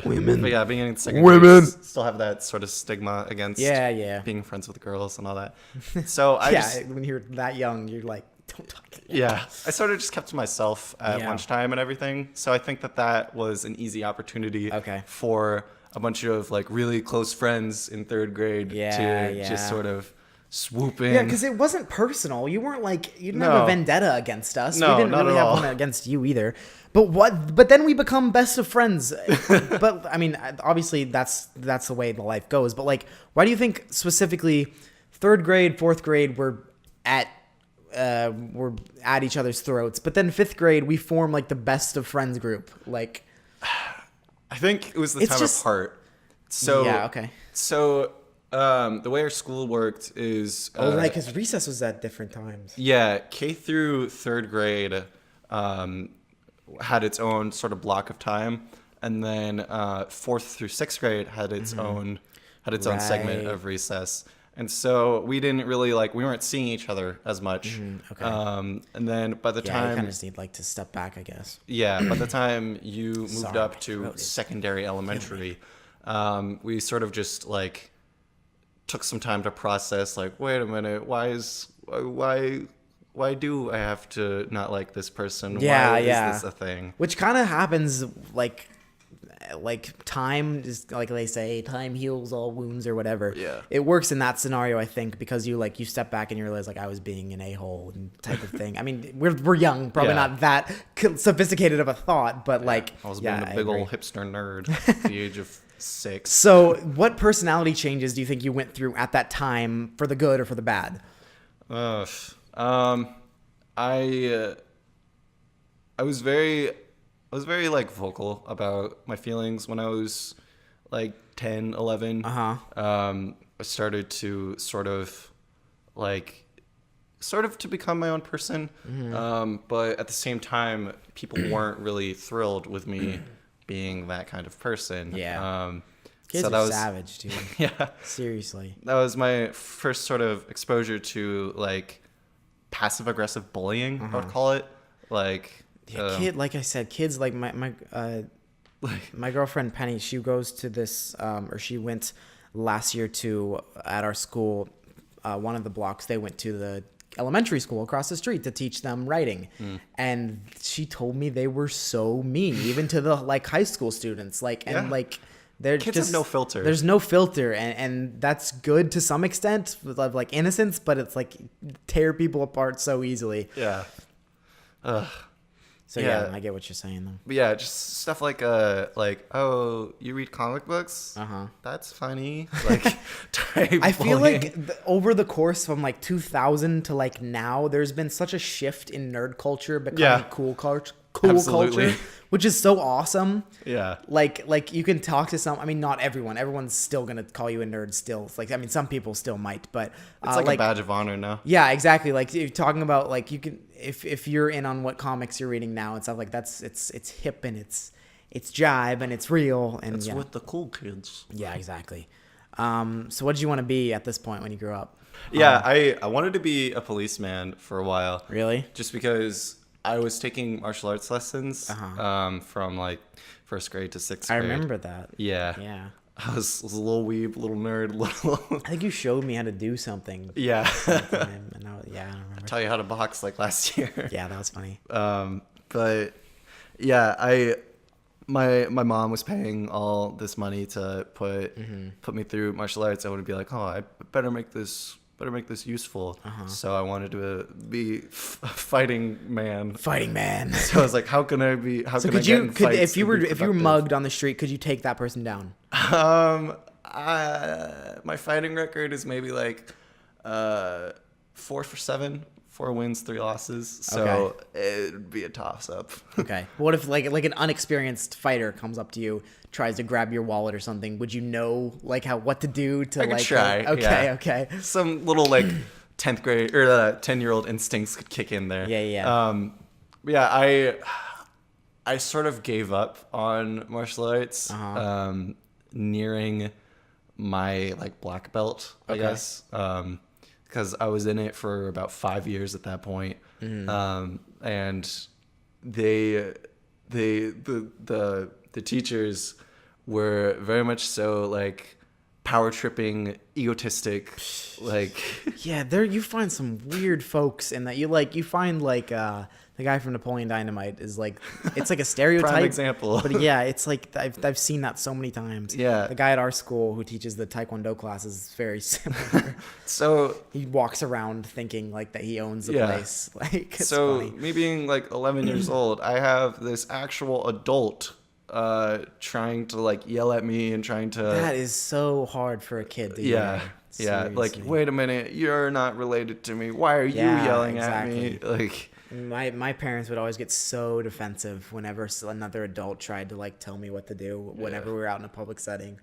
Speaker 1: Women.
Speaker 2: But yeah, being in 2nd
Speaker 1: Women.
Speaker 2: grade, still have that sort of stigma against
Speaker 1: Yeah.
Speaker 2: being friends with girls and all that. So I
Speaker 1: When you're that young, you're like, don't talk.
Speaker 2: I sort of just kept to myself at
Speaker 1: Yeah.
Speaker 2: lunchtime and everything. So I think that was an easy opportunity for a bunch of like really close friends in 3rd grade to just sort of swoop in.
Speaker 1: Yeah, because it wasn't personal. You weren't like you didn't have
Speaker 2: No.
Speaker 1: a vendetta against us.
Speaker 2: No,
Speaker 1: we didn't
Speaker 2: not
Speaker 1: really
Speaker 2: at
Speaker 1: have
Speaker 2: all.
Speaker 1: one against you either. But then we become best of friends. But I mean, obviously that's the way the life goes. But like, why do you think specifically 3rd grade, 4th grade we're at each other's throats, but then 5th grade we form like the best of friends group? Like,
Speaker 2: I think it was the
Speaker 1: It's
Speaker 2: time
Speaker 1: just-
Speaker 2: apart. So
Speaker 1: yeah, okay.
Speaker 2: So the way our school worked is
Speaker 1: Right, because recess was at different times.
Speaker 2: yeah, K through 3rd grade had its own sort of block of time, and then 4th through 6th grade had its own segment
Speaker 1: Right.
Speaker 2: of recess. And so we didn't really we weren't seeing each other as much.
Speaker 1: Okay.
Speaker 2: And then by the
Speaker 1: Yeah, you
Speaker 2: time
Speaker 1: kind of just need like to step back, I guess.
Speaker 2: by the time you moved
Speaker 1: Sorry,
Speaker 2: up
Speaker 1: my
Speaker 2: to
Speaker 1: throat is
Speaker 2: secondary elementary, we sort of just took some time to process wait a minute, why do I have to not like this person?
Speaker 1: Yeah,
Speaker 2: why
Speaker 1: yeah.
Speaker 2: is this a thing?
Speaker 1: Which kind of happens like time is like they say, time heals all wounds or whatever.
Speaker 2: Yeah.
Speaker 1: It works in that scenario, I think, because you step back and you realize I was being an a-hole and type of thing. I mean, we're young, probably
Speaker 2: Yeah.
Speaker 1: not that sophisticated of a thought, but
Speaker 2: I was being a big
Speaker 1: agree.
Speaker 2: old hipster nerd at the age of 6.
Speaker 1: So, what personality changes do you think you went through at that time, for the good or for the bad?
Speaker 2: I was very vocal about my feelings when I was 10, 11. I started to sort of to become my own person. But at the same time, people weren't really thrilled with me being that kind of person.
Speaker 1: Yeah. Kids
Speaker 2: so
Speaker 1: are
Speaker 2: that was
Speaker 1: savage, dude.
Speaker 2: yeah.
Speaker 1: Seriously.
Speaker 2: That was my first sort of exposure to passive aggressive bullying, I would call it.
Speaker 1: Like I said, kids like my
Speaker 2: Like,
Speaker 1: My girlfriend Penny, she goes to this, or she went last year to, at our school, one of the blocks, they went to the elementary school across the street to teach them writing. And she told me they were so mean, even to the like high school students. Like, and like, they're
Speaker 2: kids
Speaker 1: just
Speaker 2: have no filter.
Speaker 1: There's no filter, and that's good to some extent, of like innocence, but it's like tear people apart so easily.
Speaker 2: Yeah.
Speaker 1: So yeah, I get what you're saying though.
Speaker 2: But yeah, just stuff like oh, you read comic books? That's funny. Like, type
Speaker 1: I feel
Speaker 2: bullying.
Speaker 1: like over the course from like 2000 to like now, there's been such a shift in nerd culture becoming cool culture, which is so awesome.
Speaker 2: Yeah.
Speaker 1: Like you can talk to some. I mean, not everyone. Everyone's still gonna call you a nerd. Still, it's like, I mean, some people still might, but
Speaker 2: It's like a badge of honor now.
Speaker 1: Yeah, exactly. Like you're talking about, like you can, if you're in on what comics you're reading now and stuff like that's it's hip and it's jive and it's real and
Speaker 2: It's with the cool kids.
Speaker 1: Yeah, exactly. So what did you want to be at this point when you grew up?
Speaker 2: Yeah, I wanted to be a policeman for a while.
Speaker 1: Really?
Speaker 2: Just because I was taking martial arts lessons from like 1st grade to 6th grade.
Speaker 1: I remember that.
Speaker 2: Yeah.
Speaker 1: Yeah.
Speaker 2: I was a little weeb, little nerd, little.
Speaker 1: I think you showed me how to do something.
Speaker 2: Yeah.
Speaker 1: And I don't remember.
Speaker 2: Tell you how to box like last year.
Speaker 1: Yeah, that was funny.
Speaker 2: But yeah, my mom was paying all this money to put me through martial arts. I would be like, oh, I better make this useful. So I wanted to be a fighting man.
Speaker 1: Fighting man.
Speaker 2: So I was like, how can I be? How
Speaker 1: So
Speaker 2: can I get in fights
Speaker 1: if you were
Speaker 2: and be productive?
Speaker 1: mugged on the street, could you take that person down?
Speaker 2: My fighting record is maybe like 4 for 7, 4 wins, 3 losses. So it'd be a toss up.
Speaker 1: Okay. What if like an unexperienced fighter comes up to you, tries to grab your wallet or something? Would you know like what to do to
Speaker 2: I could try.
Speaker 1: Okay.
Speaker 2: Some little like 10th grade or 10-year-old instincts could kick in there.
Speaker 1: Yeah.
Speaker 2: I sort of gave up on martial arts nearing my like black belt, I guess, because I was in it for about 5 years at that point. And the teachers were very much so like power tripping, egotistic, like
Speaker 1: Yeah, you find some weird folks in that. You find like the guy from Napoleon Dynamite is like, it's like a stereotype.
Speaker 2: prime example.
Speaker 1: But yeah, it's like I've seen that so many times.
Speaker 2: Yeah.
Speaker 1: The guy at our school who teaches the Taekwondo classes is very similar.
Speaker 2: So
Speaker 1: he walks around thinking like that he owns the place. Like, it's funny.
Speaker 2: Me being like 11 years old, I have this actual adult trying to like yell at me and trying to.
Speaker 1: That is so hard for a kid to hear.
Speaker 2: Yeah. Like,
Speaker 1: Seriously.
Speaker 2: wait a minute, you're not related to me. Why are you yelling at me? Like,
Speaker 1: my parents would always get so defensive whenever another adult tried to like tell me what to do whenever we were out in a public setting.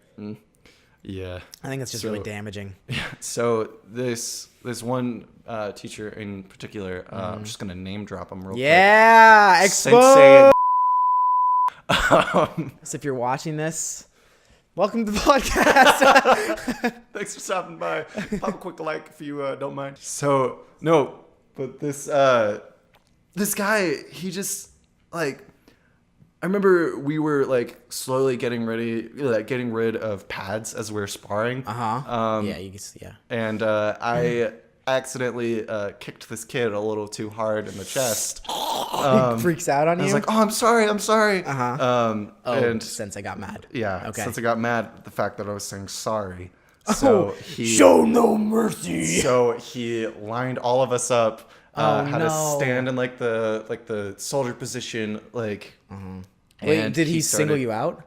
Speaker 2: Yeah.
Speaker 1: I think that's just really damaging.
Speaker 2: Yeah. So this one teacher in particular, I'm just gonna name drop him real quick.
Speaker 1: Yeah,
Speaker 2: Sensei.
Speaker 1: So if you're watching this, welcome to the podcast.
Speaker 2: Thanks for stopping by. Pop a quick like if you don't mind. So no, but this guy, he just like, I remember we were like slowly getting rid of pads as we were sparring.
Speaker 1: Yeah, you can see. Yeah.
Speaker 2: And I accidentally kicked this kid a little too hard in the chest.
Speaker 1: He freaks out on you.
Speaker 2: I was like, "Oh, I'm sorry."
Speaker 1: And since I got mad.
Speaker 2: Yeah.
Speaker 1: Okay.
Speaker 2: Since I got mad at the fact that I was saying sorry. So he
Speaker 1: show no mercy.
Speaker 2: So he lined all of us up. Had us stand in like the soldier position, like.
Speaker 1: Wait, did he single you out?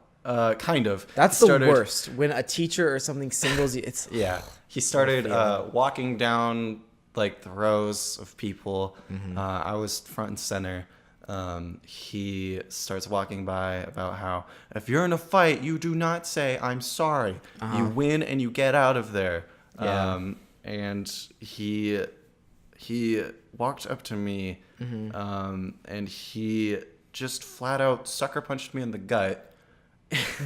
Speaker 2: Kind of.
Speaker 1: That's the worst. When a teacher or something singles you, it's
Speaker 2: yeah. He started walking down like the rows of people. I was front and center. He starts walking by about how if you're in a fight, you do not say I'm sorry. You win and you get out of there.
Speaker 1: Yeah.
Speaker 2: And he walked up to me, and he just flat out sucker punched me in the gut.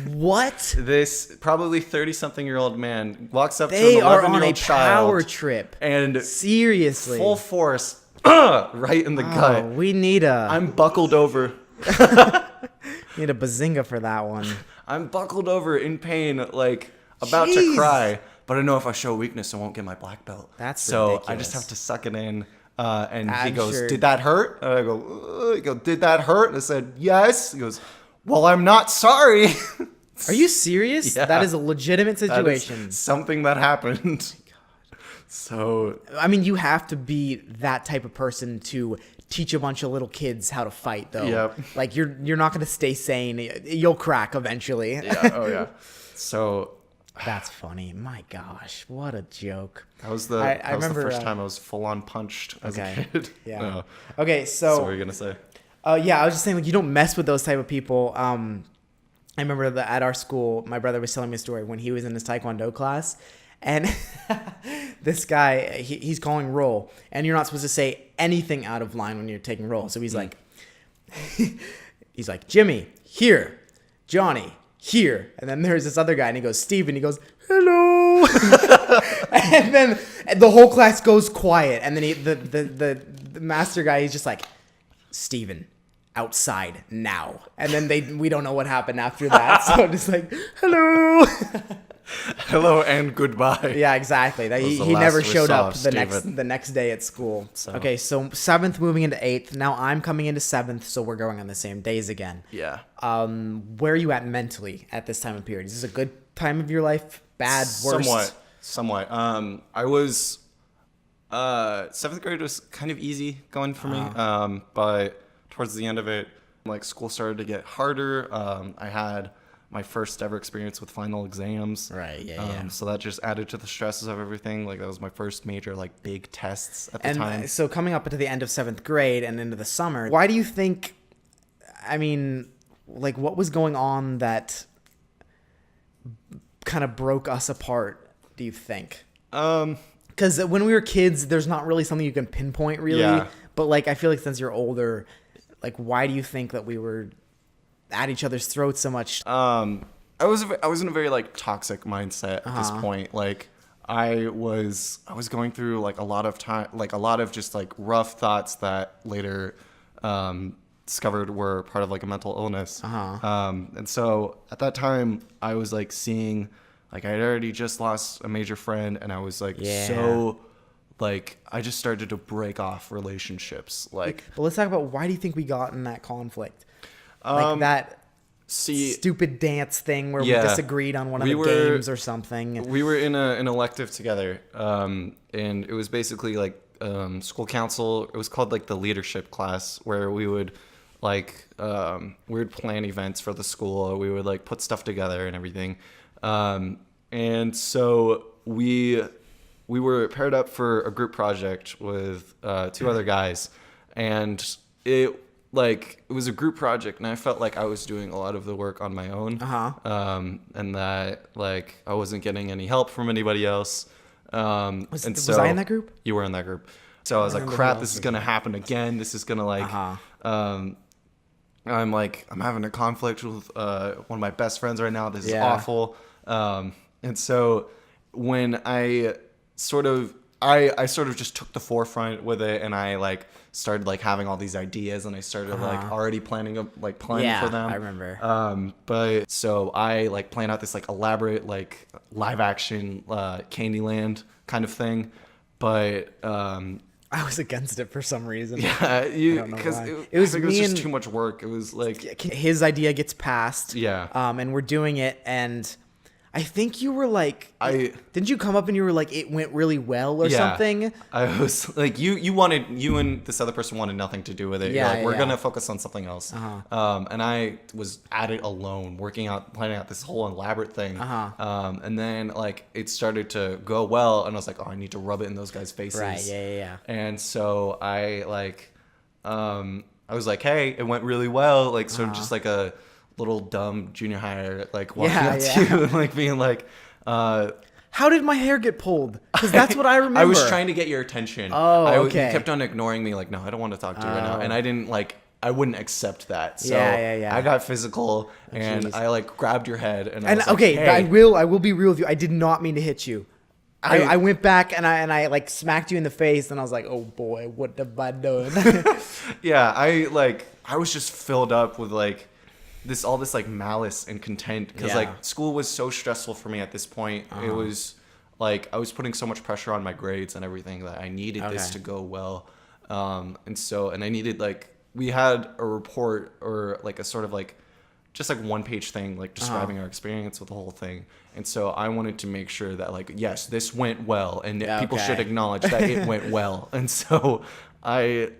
Speaker 1: What?
Speaker 2: This probably 30-something-year-old man walks up to an
Speaker 1: They are on a
Speaker 2: 11-year-old child
Speaker 1: power trip.
Speaker 2: and
Speaker 1: Seriously.
Speaker 2: full force, right in the gut.
Speaker 1: We need a.
Speaker 2: I'm buckled over.
Speaker 1: Need a bazinga for that one.
Speaker 2: I'm buckled over in pain, like about to
Speaker 1: Jeez.
Speaker 2: cry, but I know if I show weakness, I won't get my black belt.
Speaker 1: That's
Speaker 2: so
Speaker 1: ridiculous.
Speaker 2: I just have to suck it in. And he
Speaker 1: I'm
Speaker 2: goes,
Speaker 1: sure.
Speaker 2: "Did that hurt?" And I go, "Did that hurt?" And I said, "Yes." He goes, "Well, I'm not sorry."
Speaker 1: Are you serious?
Speaker 2: Yeah.
Speaker 1: That is a legitimate
Speaker 2: That is
Speaker 1: situation.
Speaker 2: something that happened. So
Speaker 1: I mean, you have to be that type of person to teach a bunch of little kids how to fight, though.
Speaker 2: Yep.
Speaker 1: Like you're not gonna stay sane. You'll crack eventually.
Speaker 2: yeah, oh yeah. So
Speaker 1: That's funny. My gosh, what a joke.
Speaker 2: that was the
Speaker 1: I
Speaker 2: that was
Speaker 1: remember,
Speaker 2: the first time I was full on punched as a kid.
Speaker 1: Yeah.
Speaker 2: Oh.
Speaker 1: Okay,
Speaker 2: So what
Speaker 1: so
Speaker 2: were you gonna say?
Speaker 1: yeah, I was just saying, like, you don't mess with those type of people. I remember that at our school, my brother was telling me a story when he was in his Taekwondo class, and this guy, he's calling roll, and you're not supposed to say anything out of line when you're taking roll. So he's like, Jimmy, here, Johnny, here, and then there's this other guy, and he goes, Steve, and he goes, hello, and then the whole class goes quiet, and then the master guy, he's just like, Steven, outside now. And then we don't know what happened after that. So just like, hello.
Speaker 2: Hello and goodbye.
Speaker 1: Yeah, exactly.
Speaker 2: was
Speaker 1: He
Speaker 2: the
Speaker 1: never
Speaker 2: last we saw
Speaker 1: showed up
Speaker 2: of
Speaker 1: the next day at school.
Speaker 2: So.
Speaker 1: Okay, so 7th moving into 8th. Now I'm coming into 7th, so we're going on the same days again.
Speaker 2: Yeah.
Speaker 1: Where are you at mentally at this time of period? Is this a good time of your life? Bad? Worst?
Speaker 2: Somewhat. I was 7th grade was kind of easy going for me. But towards the end of it, like, school started to get harder. I had my first ever experience with final exams.
Speaker 1: Right, yeah.
Speaker 2: So that just added to the stresses of everything. Like, that was my first major, like, big tests at the time.
Speaker 1: And so coming up to the end of 7th grade and into the summer, why do you think, I mean, like, what was going on that kind of broke us apart, do you think? Because when we were kids, there's not really something you can pinpoint, really.
Speaker 2: Yeah.
Speaker 1: But, like, I feel like since you're older, like, why do you think that we were at each other's throats so much?
Speaker 2: I was in a very, like, toxic mindset at this point. Like, I was going through, like, a lot of time, like, a lot of just, like, rough thoughts that later discovered were part of, like, a mental illness. And so at that time, I was, like, seeing, like, I had already just lost a major friend, and I was, like, so, like, I just started to break off relationships. Like,
Speaker 1: But let's talk about, why do you think we got in that conflict? Like that stupid dance thing where we disagreed on one of the games or something.
Speaker 2: We were in an elective together, and it was basically like school council. It was called, like, the leadership class, where we would, like, we would plan events for the school. We would, like, put stuff together and everything. And so we were paired up for a group project with 2 other guys, and it was a group project, and I felt like I was doing a lot of the work on my own. And that, like, I wasn't getting any help from anybody else.
Speaker 1: Was I in that group?
Speaker 2: You were in that group. So I was like, crap, this is going to happen again. This is going to, like, I'm having a conflict with one of my best friends right now. This is awful. And so when I sort of just took the forefront with it, and I, like, started, like, having all these ideas, and I started like already planning for them.
Speaker 1: I remember.
Speaker 2: But so I, like, plan out this, like, elaborate, like, live action Candyland kind of thing. But
Speaker 1: I was against it for some reason.
Speaker 2: yeah, because it was just too much work. It was like
Speaker 1: his idea gets passed.
Speaker 2: Yeah.
Speaker 1: And we're doing it, and I think you were like, didn't you come up and you were like, it went really well or something?
Speaker 2: I was like, you and this other person wanted nothing to do with it. You're like, we're gonna focus on something else. And I was at it alone, planning out this whole elaborate thing. And then, like, it started to go well, and I was like, oh, I need to rub it in those guys' faces.
Speaker 1: Right. Yeah.
Speaker 2: And so I, like, I was like, hey, it went really well. Like, sort of just like a little dumb junior higher, like, walking up to you and, like, being like,
Speaker 1: how did my hair get pulled? Because that's what I remember.
Speaker 2: I was trying to get your attention.
Speaker 1: Oh, okay.
Speaker 2: You kept on ignoring me, like, no, I don't want to talk to you right now. And I didn't, like, I wouldn't accept that. So I got physical, and I, like, grabbed your head, and I was like, hey.
Speaker 1: I will be real with you. I did not mean to hit you. I went back and I like smacked you in the face, and I was like, oh boy, what have I done?
Speaker 2: Yeah, I was just filled up with, like, all this like malice and content because like school was so stressful for me at this point. It was like I was putting so much pressure on my grades and everything that I needed this to go well. And I needed like, we had a report or like a sort of like just like 1-page thing, like describing our experience with the whole thing. And so I wanted to make sure that like, yes, this went well and people should acknowledge that it went well. And so I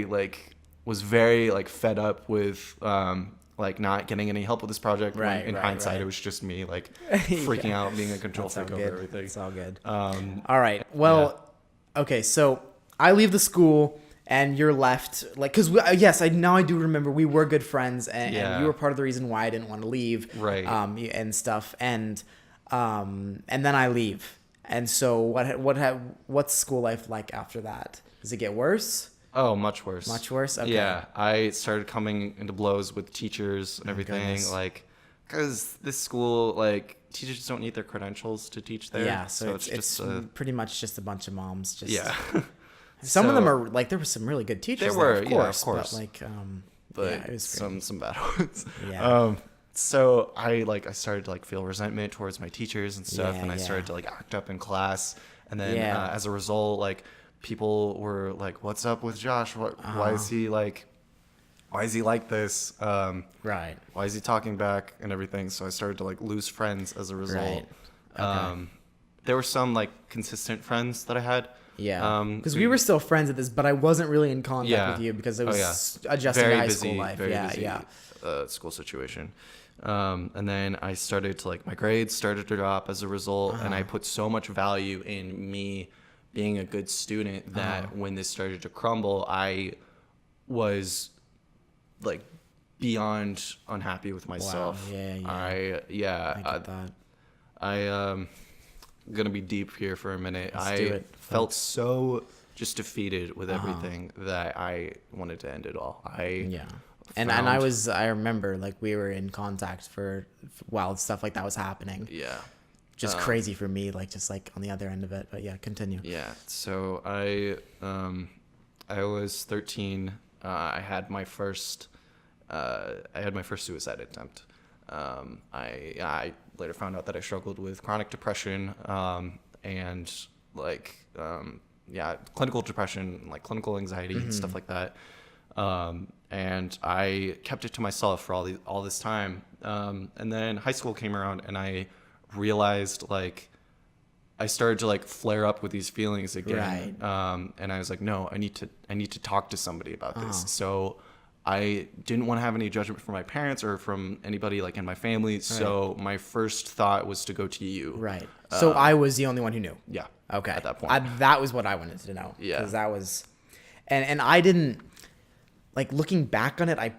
Speaker 2: like was very like fed up with, like not getting any help with this project. In hindsight, it was just me like freaking out, being a control freak over everything.
Speaker 1: It's all good. All right. Well, okay. So I leave the school and you're left like, cause I do remember we were good friends and you were part of the reason why I didn't want to leave.
Speaker 2: Right.
Speaker 1: And stuff. And then I leave. And so what's school life like after that? Does it get worse?
Speaker 2: Oh, much worse.
Speaker 1: Much worse? Okay.
Speaker 2: Yeah, I started coming into blows with teachers and everything, like, because this school, like, teachers don't need their credentials to teach there.
Speaker 1: Yeah, so it's just pretty much just a bunch of moms. Some of them are, like, there were some really good teachers.
Speaker 2: There were,
Speaker 1: of course. But, like,
Speaker 2: it was some bad ones.
Speaker 1: Yeah.
Speaker 2: So I started to, like, feel resentment towards my teachers and stuff, and I started to, like, act up in class. And then as a result, like, people were like, "What's up with Josh? Why is he like this?
Speaker 1: Right.
Speaker 2: Why is he talking back and everything?" So I started to like lose friends as a result.
Speaker 1: Right. Okay.
Speaker 2: There were some like consistent friends that I had.
Speaker 1: Yeah. Because we were still friends at this, but I wasn't really in contact with you because it was adjusting to high school life.
Speaker 2: Busy, school situation. And then I started to like my grades started to drop as a result, and I put so much value in me being a good student that when this started to crumble, I was like beyond unhappy with myself.
Speaker 1: Wow.
Speaker 2: I get
Speaker 1: that.
Speaker 2: I'm gonna be deep here for a minute.
Speaker 1: Let's do it,
Speaker 2: felt so just defeated with everything that I wanted to end it all. And
Speaker 1: I remember like we were in contact for while stuff like that was happening.
Speaker 2: Yeah.
Speaker 1: Just crazy for me, like just like on the other end of it. But yeah, continue.
Speaker 2: Yeah. So I was 13. I had my first suicide attempt. I later found out that I struggled with chronic depression, and like clinical depression, like clinical anxiety and stuff like that. And I kept it to myself for all this time. And then high school came around, and I realized like I started to like flare up with these feelings again.
Speaker 1: Right.
Speaker 2: And I was like, no, I need to talk to somebody about this. So I didn't want to have any judgment from my parents or from anybody like in my family. Right. So my first thought was to go to you.
Speaker 1: Right. So I was the only one who knew.
Speaker 2: Yeah.
Speaker 1: Okay.
Speaker 2: At that point.
Speaker 1: That was what I wanted to know.
Speaker 2: Yeah.
Speaker 1: Because that was, and I didn't, like looking back on it,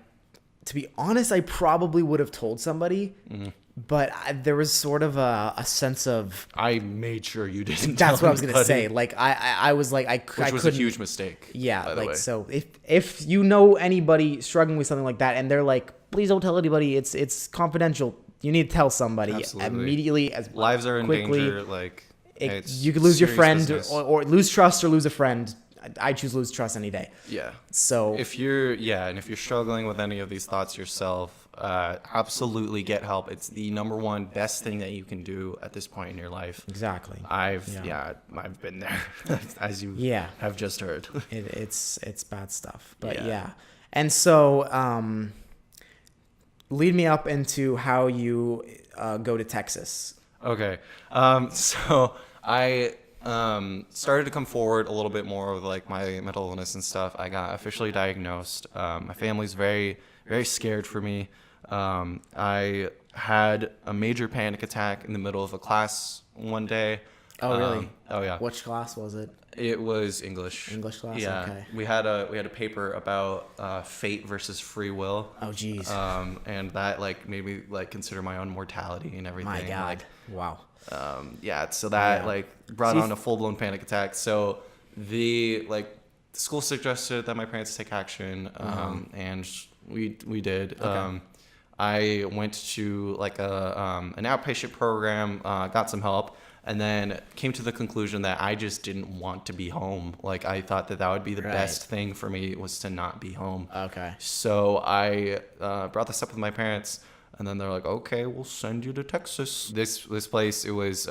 Speaker 1: to be honest, I probably would have told somebody. Mm-hmm. But there was sort of a sense of...
Speaker 2: I made sure you didn't.
Speaker 1: That's what I was going to say. Like, I was like, I couldn't...
Speaker 2: Which was a huge mistake.
Speaker 1: Yeah. By the way. So if you know anybody struggling with something like that and they're like, please don't tell anybody, it's confidential, you need to tell somebody. Absolutely. Immediately. As
Speaker 2: lives are
Speaker 1: quickly,
Speaker 2: in danger. Like,
Speaker 1: you could lose your friend or lose trust or lose a friend. I choose lose trust any day.
Speaker 2: Yeah.
Speaker 1: So
Speaker 2: if you're struggling with any of these thoughts yourself, absolutely get help. It's the number one best thing that you can do at this point in your life.
Speaker 1: Exactly.
Speaker 2: I've been there, as you have just heard.
Speaker 1: It's bad stuff. But yeah. And so lead me up into how you go to Texas.
Speaker 2: Okay. So I started to come forward a little bit more with like my mental illness and stuff. I got officially diagnosed. My family's very, very scared for me. I had a major panic attack in the middle of a class one day.
Speaker 1: Oh, really?
Speaker 2: Oh, yeah.
Speaker 1: Which class was it?
Speaker 2: It was English.
Speaker 1: English class?
Speaker 2: Yeah.
Speaker 1: Okay.
Speaker 2: We had a paper about fate versus free will.
Speaker 1: Oh, geez.
Speaker 2: And that like made me like consider my own mortality and everything.
Speaker 1: My God.
Speaker 2: Like,
Speaker 1: wow.
Speaker 2: So that like brought on a full-blown panic attack. So the school suggested that my parents take action, and we did. Okay. I went to like an outpatient program, got some help, and then came to the conclusion that I just didn't want to be home. Like, I thought that would be the best thing for me, was to not be home.
Speaker 1: Okay.
Speaker 2: So I brought this up with my parents, and then they're like, okay, we'll send you to Texas. This place, it was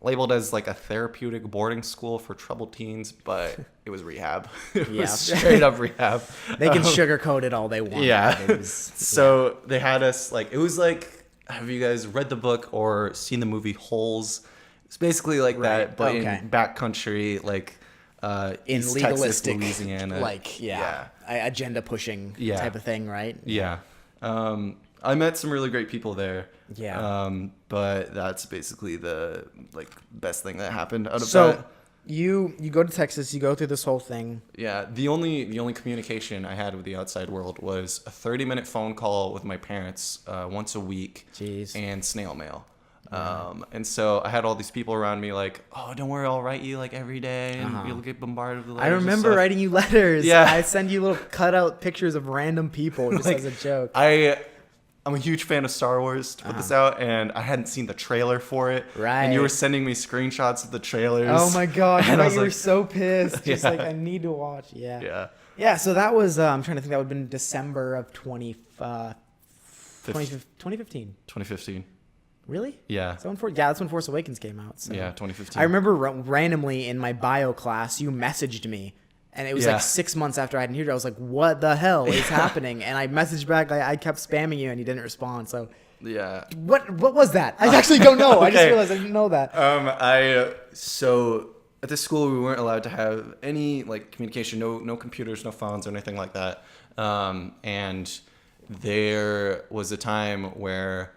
Speaker 2: labeled as like a therapeutic boarding school for troubled teens, but it was rehab. It was straight up rehab.
Speaker 1: They can sugarcoat it all they want.
Speaker 2: Yeah. So they had us, like, it was like, have you guys read the book or seen the movie Holes? It's basically like that, but in backcountry, like
Speaker 1: in
Speaker 2: East
Speaker 1: legalistic,
Speaker 2: Texas, Louisiana.
Speaker 1: like agenda pushing type of thing, right?
Speaker 2: Yeah. I met some really great people there.
Speaker 1: Yeah.
Speaker 2: But that's basically the best thing that happened out of that.
Speaker 1: So you go to Texas, you go through this whole thing.
Speaker 2: Yeah. The only communication I had with the outside world was a 30-minute phone call with my parents once a week.
Speaker 1: Jeez.
Speaker 2: And snail mail. And so I had all these people around me like, oh, don't worry, I'll write you like every day, and you'll get bombarded with letters.
Speaker 1: I remember writing you letters.
Speaker 2: Yeah.
Speaker 1: I send you little cutout pictures of random people just as a joke.
Speaker 2: I'm a huge fan of Star Wars, to put this out, and I hadn't seen the trailer for it.
Speaker 1: Right.
Speaker 2: And you were sending me screenshots of the trailers.
Speaker 1: Oh my god!
Speaker 2: And I was
Speaker 1: you were
Speaker 2: like,
Speaker 1: so pissed. Just
Speaker 2: Yeah.
Speaker 1: like, I need to watch. Yeah.
Speaker 2: Yeah.
Speaker 1: Yeah. So that was I'm trying to think. That would have been December of 2015.
Speaker 2: 2015.
Speaker 1: Really?
Speaker 2: Yeah.
Speaker 1: That's when Force Awakens came out. So.
Speaker 2: Yeah, 2015.
Speaker 1: I remember randomly in my bio class, you messaged me, and it was like 6 months after I hadn't heard it. I was like, "What the hell is happening?" And I messaged back. I kept spamming you, and you didn't respond. So
Speaker 2: Yeah.
Speaker 1: what was that? I actually don't know. I just
Speaker 2: Okay.
Speaker 1: realized I didn't know that.
Speaker 2: So at this school we weren't allowed to have any like communication, no computers, no phones, or anything like that. And there was a time where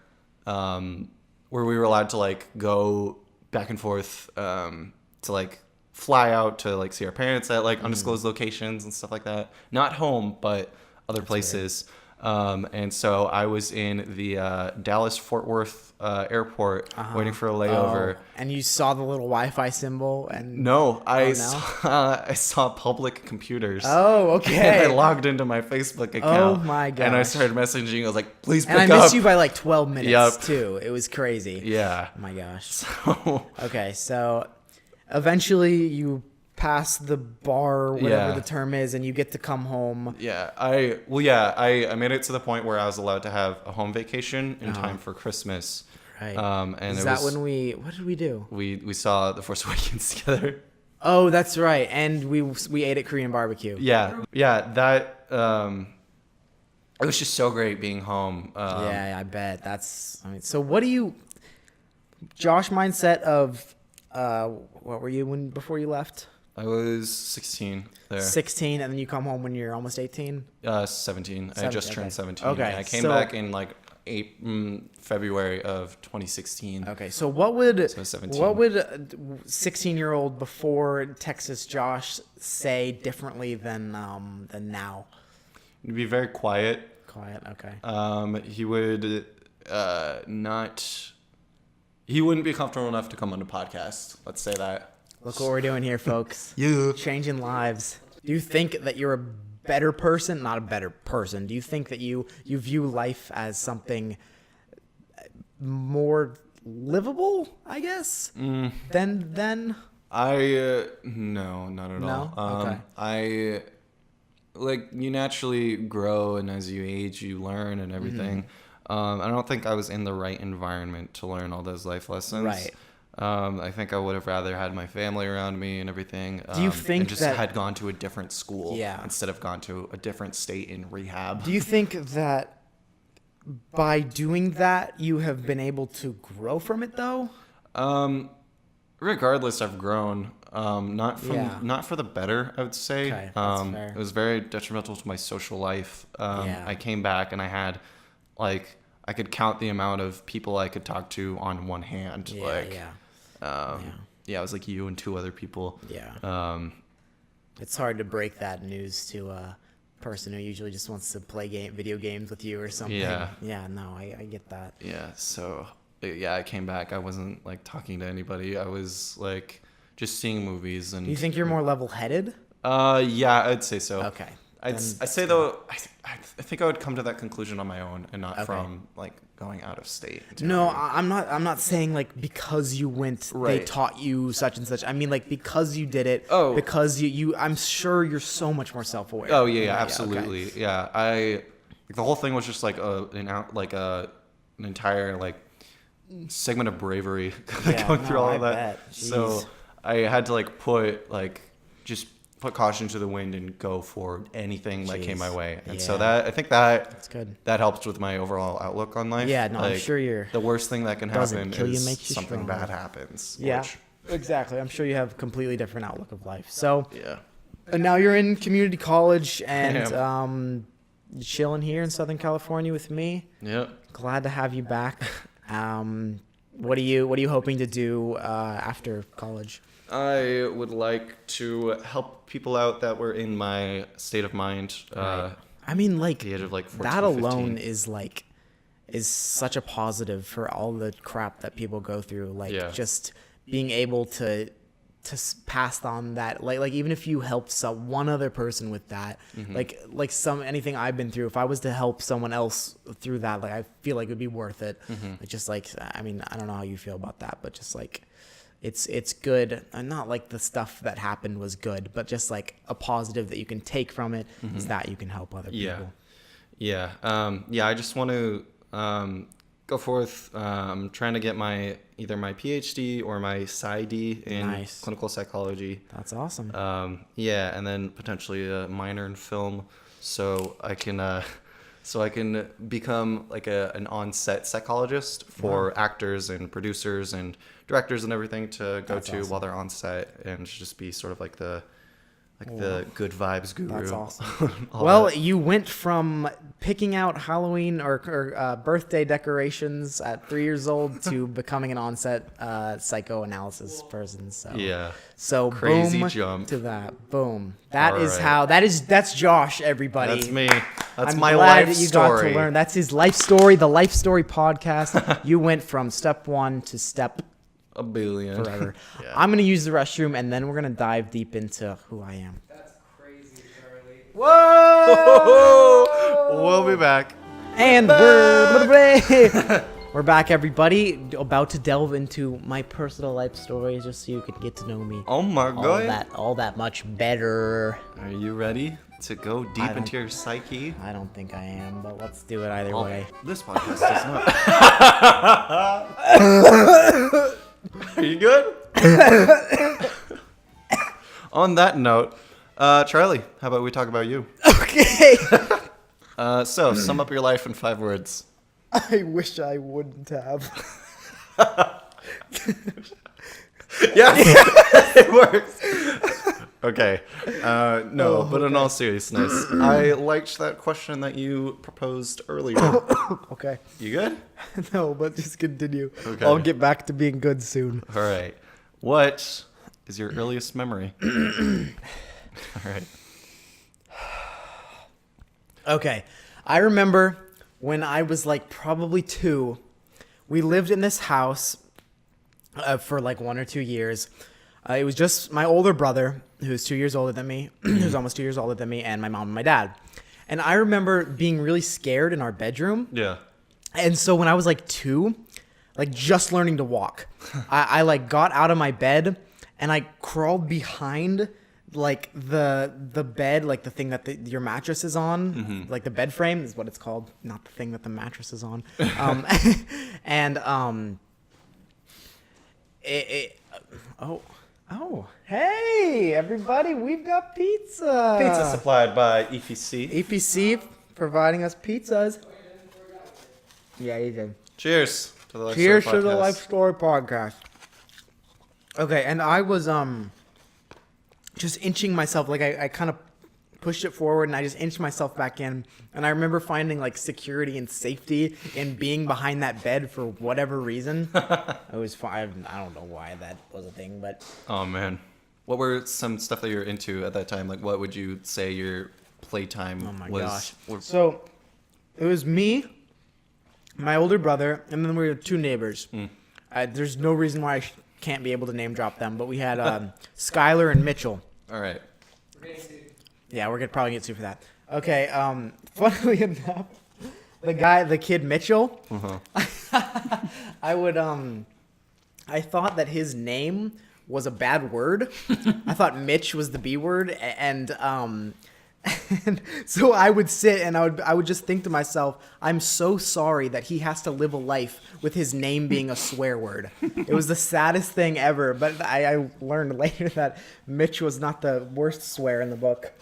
Speaker 2: we were allowed to like go back and forth to like fly out to like see our parents at like undisclosed locations and stuff like that. Not home, but other places. And so I was in the Dallas Fort Worth airport waiting for a layover.
Speaker 1: And you saw the little Wi-Fi symbol and
Speaker 2: No, I saw public computers.
Speaker 1: Oh, okay.
Speaker 2: And I logged into my Facebook account.
Speaker 1: Oh my gosh.
Speaker 2: And I started messaging. I was like, please pick
Speaker 1: And
Speaker 2: up.
Speaker 1: I missed you by like 12 minutes
Speaker 2: Yep.
Speaker 1: too. It was crazy.
Speaker 2: Yeah.
Speaker 1: Oh my gosh.
Speaker 2: So,
Speaker 1: Okay, so eventually you pass the bar, whatever the term is, and you get to come home.
Speaker 2: yeah, I made it to the point where I was allowed to have a home vacation in time for Christmas.
Speaker 1: Right.
Speaker 2: And
Speaker 1: Is that when what did we do?
Speaker 2: we saw The Force Awakens together.
Speaker 1: Oh, that's right. And we ate at Korean barbecue.
Speaker 2: Yeah, that it was just so great being home.
Speaker 1: Yeah, I bet. So what do you, Josh mindset of, what were you before you left?
Speaker 2: I was 16 there.
Speaker 1: 16, and then you come home when you're almost 18?
Speaker 2: 17. I just turned 17.
Speaker 1: Okay,
Speaker 2: Yeah, I came back in like February of 2016.
Speaker 1: Okay, so what would
Speaker 2: 17.
Speaker 1: what would a 16-year-old before Texas Josh say differently than now?
Speaker 2: He'd be very quiet.
Speaker 1: Quiet, okay.
Speaker 2: He would he wouldn't be comfortable enough to come on a podcast. Let's say that.
Speaker 1: Look what we're doing here, folks.
Speaker 2: Yeah.
Speaker 1: Changing lives. Do you think that you're a better person? Not a better person. Do you think that you view life as something more livable, I guess, than?
Speaker 2: No, not at
Speaker 1: No?
Speaker 2: all.
Speaker 1: Okay.
Speaker 2: You naturally grow, and as you age, you learn and everything. I don't think I was in the right environment to learn all those life lessons.
Speaker 1: Right.
Speaker 2: I think I would have rather had my family around me and everything.
Speaker 1: Do you think
Speaker 2: and just
Speaker 1: that
Speaker 2: had gone to a different school
Speaker 1: Yeah.
Speaker 2: instead of gone to a different state in rehab?
Speaker 1: Do you think that by doing that you have been able to grow from it though?
Speaker 2: Regardless, I've grown. Not for the better, I would say.
Speaker 1: Okay, that's fair.
Speaker 2: It was very detrimental to my social life. I came back and I had I could count the amount of people I could talk to on one hand. It was like you and two other people.
Speaker 1: Yeah. It's hard to break that news to a person who usually just wants to play video games with you or something.
Speaker 2: Yeah.
Speaker 1: Yeah, no, I get that.
Speaker 2: Yeah, so I came back. I wasn't talking to anybody. I was just seeing movies. And
Speaker 1: Do you think you're more level-headed?
Speaker 2: yeah, I'd say so.
Speaker 1: Okay.
Speaker 2: I say though, I think I would come to that conclusion on my own and not from like going out of state.
Speaker 1: No, I'm not saying like because you went, they taught you such and such. I mean like because you did it.
Speaker 2: Oh.
Speaker 1: Because you I'm sure you're so much more self-aware.
Speaker 2: Oh yeah, absolutely. Okay. Yeah, the whole thing was just like an entire like segment of bravery going through all of that. So I had to like put caution to the wind and go for anything that came my way. And so I think that's good. That helps with my overall outlook on life.
Speaker 1: Yeah, no, I'm sure
Speaker 2: the worst thing that can happen is something
Speaker 1: stronger.
Speaker 2: bad happens.
Speaker 1: Yeah, exactly. I'm sure you have a completely different outlook of life. So and now you're in community college and you're chilling here in Southern California with me.
Speaker 2: Yeah.
Speaker 1: Glad to have you back. What are you hoping to do after college?
Speaker 2: I would like to help people out that were in my state of mind.
Speaker 1: Right. I mean, like,
Speaker 2: the age of like 14,
Speaker 1: that alone
Speaker 2: 15.
Speaker 1: is such a positive for all the crap that people go through. Like, just being able to pass on that, like even if you helped one other person with that, like anything I've been through, if I was to help someone else through that, like I feel like it would be worth it. Like, just like, I mean, I don't know how you feel about that, but just like it's good. And not like the stuff that happened was good, but just like a positive that you can take from it is that you can help other people.
Speaker 2: I just want to go forth. I'm trying to get either my PhD or my PsyD in clinical psychology.
Speaker 1: That's awesome.
Speaker 2: And then potentially a minor in film, so I can become like an on-set psychologist for actors and producers and directors and everything to go to while they're on set, and just be sort of like the good vibes guru.
Speaker 1: That's awesome. Well, you went from picking out Halloween or birthday decorations at 3 years old to becoming an on-set psychoanalysis person. So
Speaker 2: crazy
Speaker 1: boom
Speaker 2: jump
Speaker 1: to that. Boom. That's Josh, everybody.
Speaker 2: That's me. That's
Speaker 1: I'm
Speaker 2: my
Speaker 1: glad
Speaker 2: life
Speaker 1: that you
Speaker 2: story.
Speaker 1: got to learn. That's his life story, the Life Story podcast. You went from step 1 to step
Speaker 2: a billion
Speaker 1: forever. I'm going to use the restroom, and then we're going to dive deep into who I am.
Speaker 3: That's crazy, Charlie.
Speaker 1: Whoa!
Speaker 2: We'll be back.
Speaker 1: And we're back, everybody. About to delve into my personal life stories, just so you can get to know me.
Speaker 2: Oh my god!
Speaker 1: All that much better.
Speaker 2: Are you ready to go deep into your psyche?
Speaker 1: I don't think I am, but let's do it either way.
Speaker 2: This podcast does not. Are you good? On that note, Charlie, how about we talk about you?
Speaker 1: Okay.
Speaker 2: So, sum up your life in 5 words.
Speaker 1: I wish I wouldn't have.
Speaker 2: Yes, it works. Okay. But in all seriousness, I liked that question that you proposed earlier.
Speaker 1: Okay.
Speaker 2: You good?
Speaker 1: No, but just continue.
Speaker 2: Okay.
Speaker 1: I'll get back to being good soon.
Speaker 2: All right. What is your earliest memory? All right.
Speaker 1: Okay. I remember when I was like probably 2, we lived in this house for like 1 or 2 years. It was just my older brother, who's 2 years older than me, who's almost 2 years older than me, and my mom and my dad. And I remember being really scared in our bedroom.
Speaker 2: Yeah.
Speaker 1: And so when I was like 2, like just learning to walk, I like got out of my bed and I crawled behind like the bed, like the thing that your mattress is on, like the bed frame is what it's called, not the thing that the mattress is on. Oh, hey everybody, we've got pizza.
Speaker 2: Pizza supplied by EPC.
Speaker 1: EPC providing us pizzas. Yeah, you did.
Speaker 2: Cheers to the Life
Speaker 1: Cheers
Speaker 2: Story
Speaker 1: to the
Speaker 2: podcast.
Speaker 1: Life Story podcast. Okay, and I was just inching myself, like I kind of pushed it forward and I just inched myself back in, and I remember finding like security and safety in being behind that bed for whatever reason. It was fine. I don't know why that was a thing, but
Speaker 2: Oh man, what were some stuff that you were into at that time? Like, what would you say your playtime was?
Speaker 1: oh my gosh. So it was me, my older brother, and then we were 2 neighbors. There's no reason why I can't be able to name drop them, but we had Skylar and Mitchell.
Speaker 2: All right.
Speaker 1: Yeah, we're gonna probably get sued for that. Okay. Funnily enough, the kid Mitchell. I thought that his name was a bad word. I thought Mitch was the B word, and so I would sit and I would just think to myself, I'm so sorry that he has to live a life with his name being a swear word. It was the saddest thing ever, but I learned later that Mitch was not the worst swear in the book.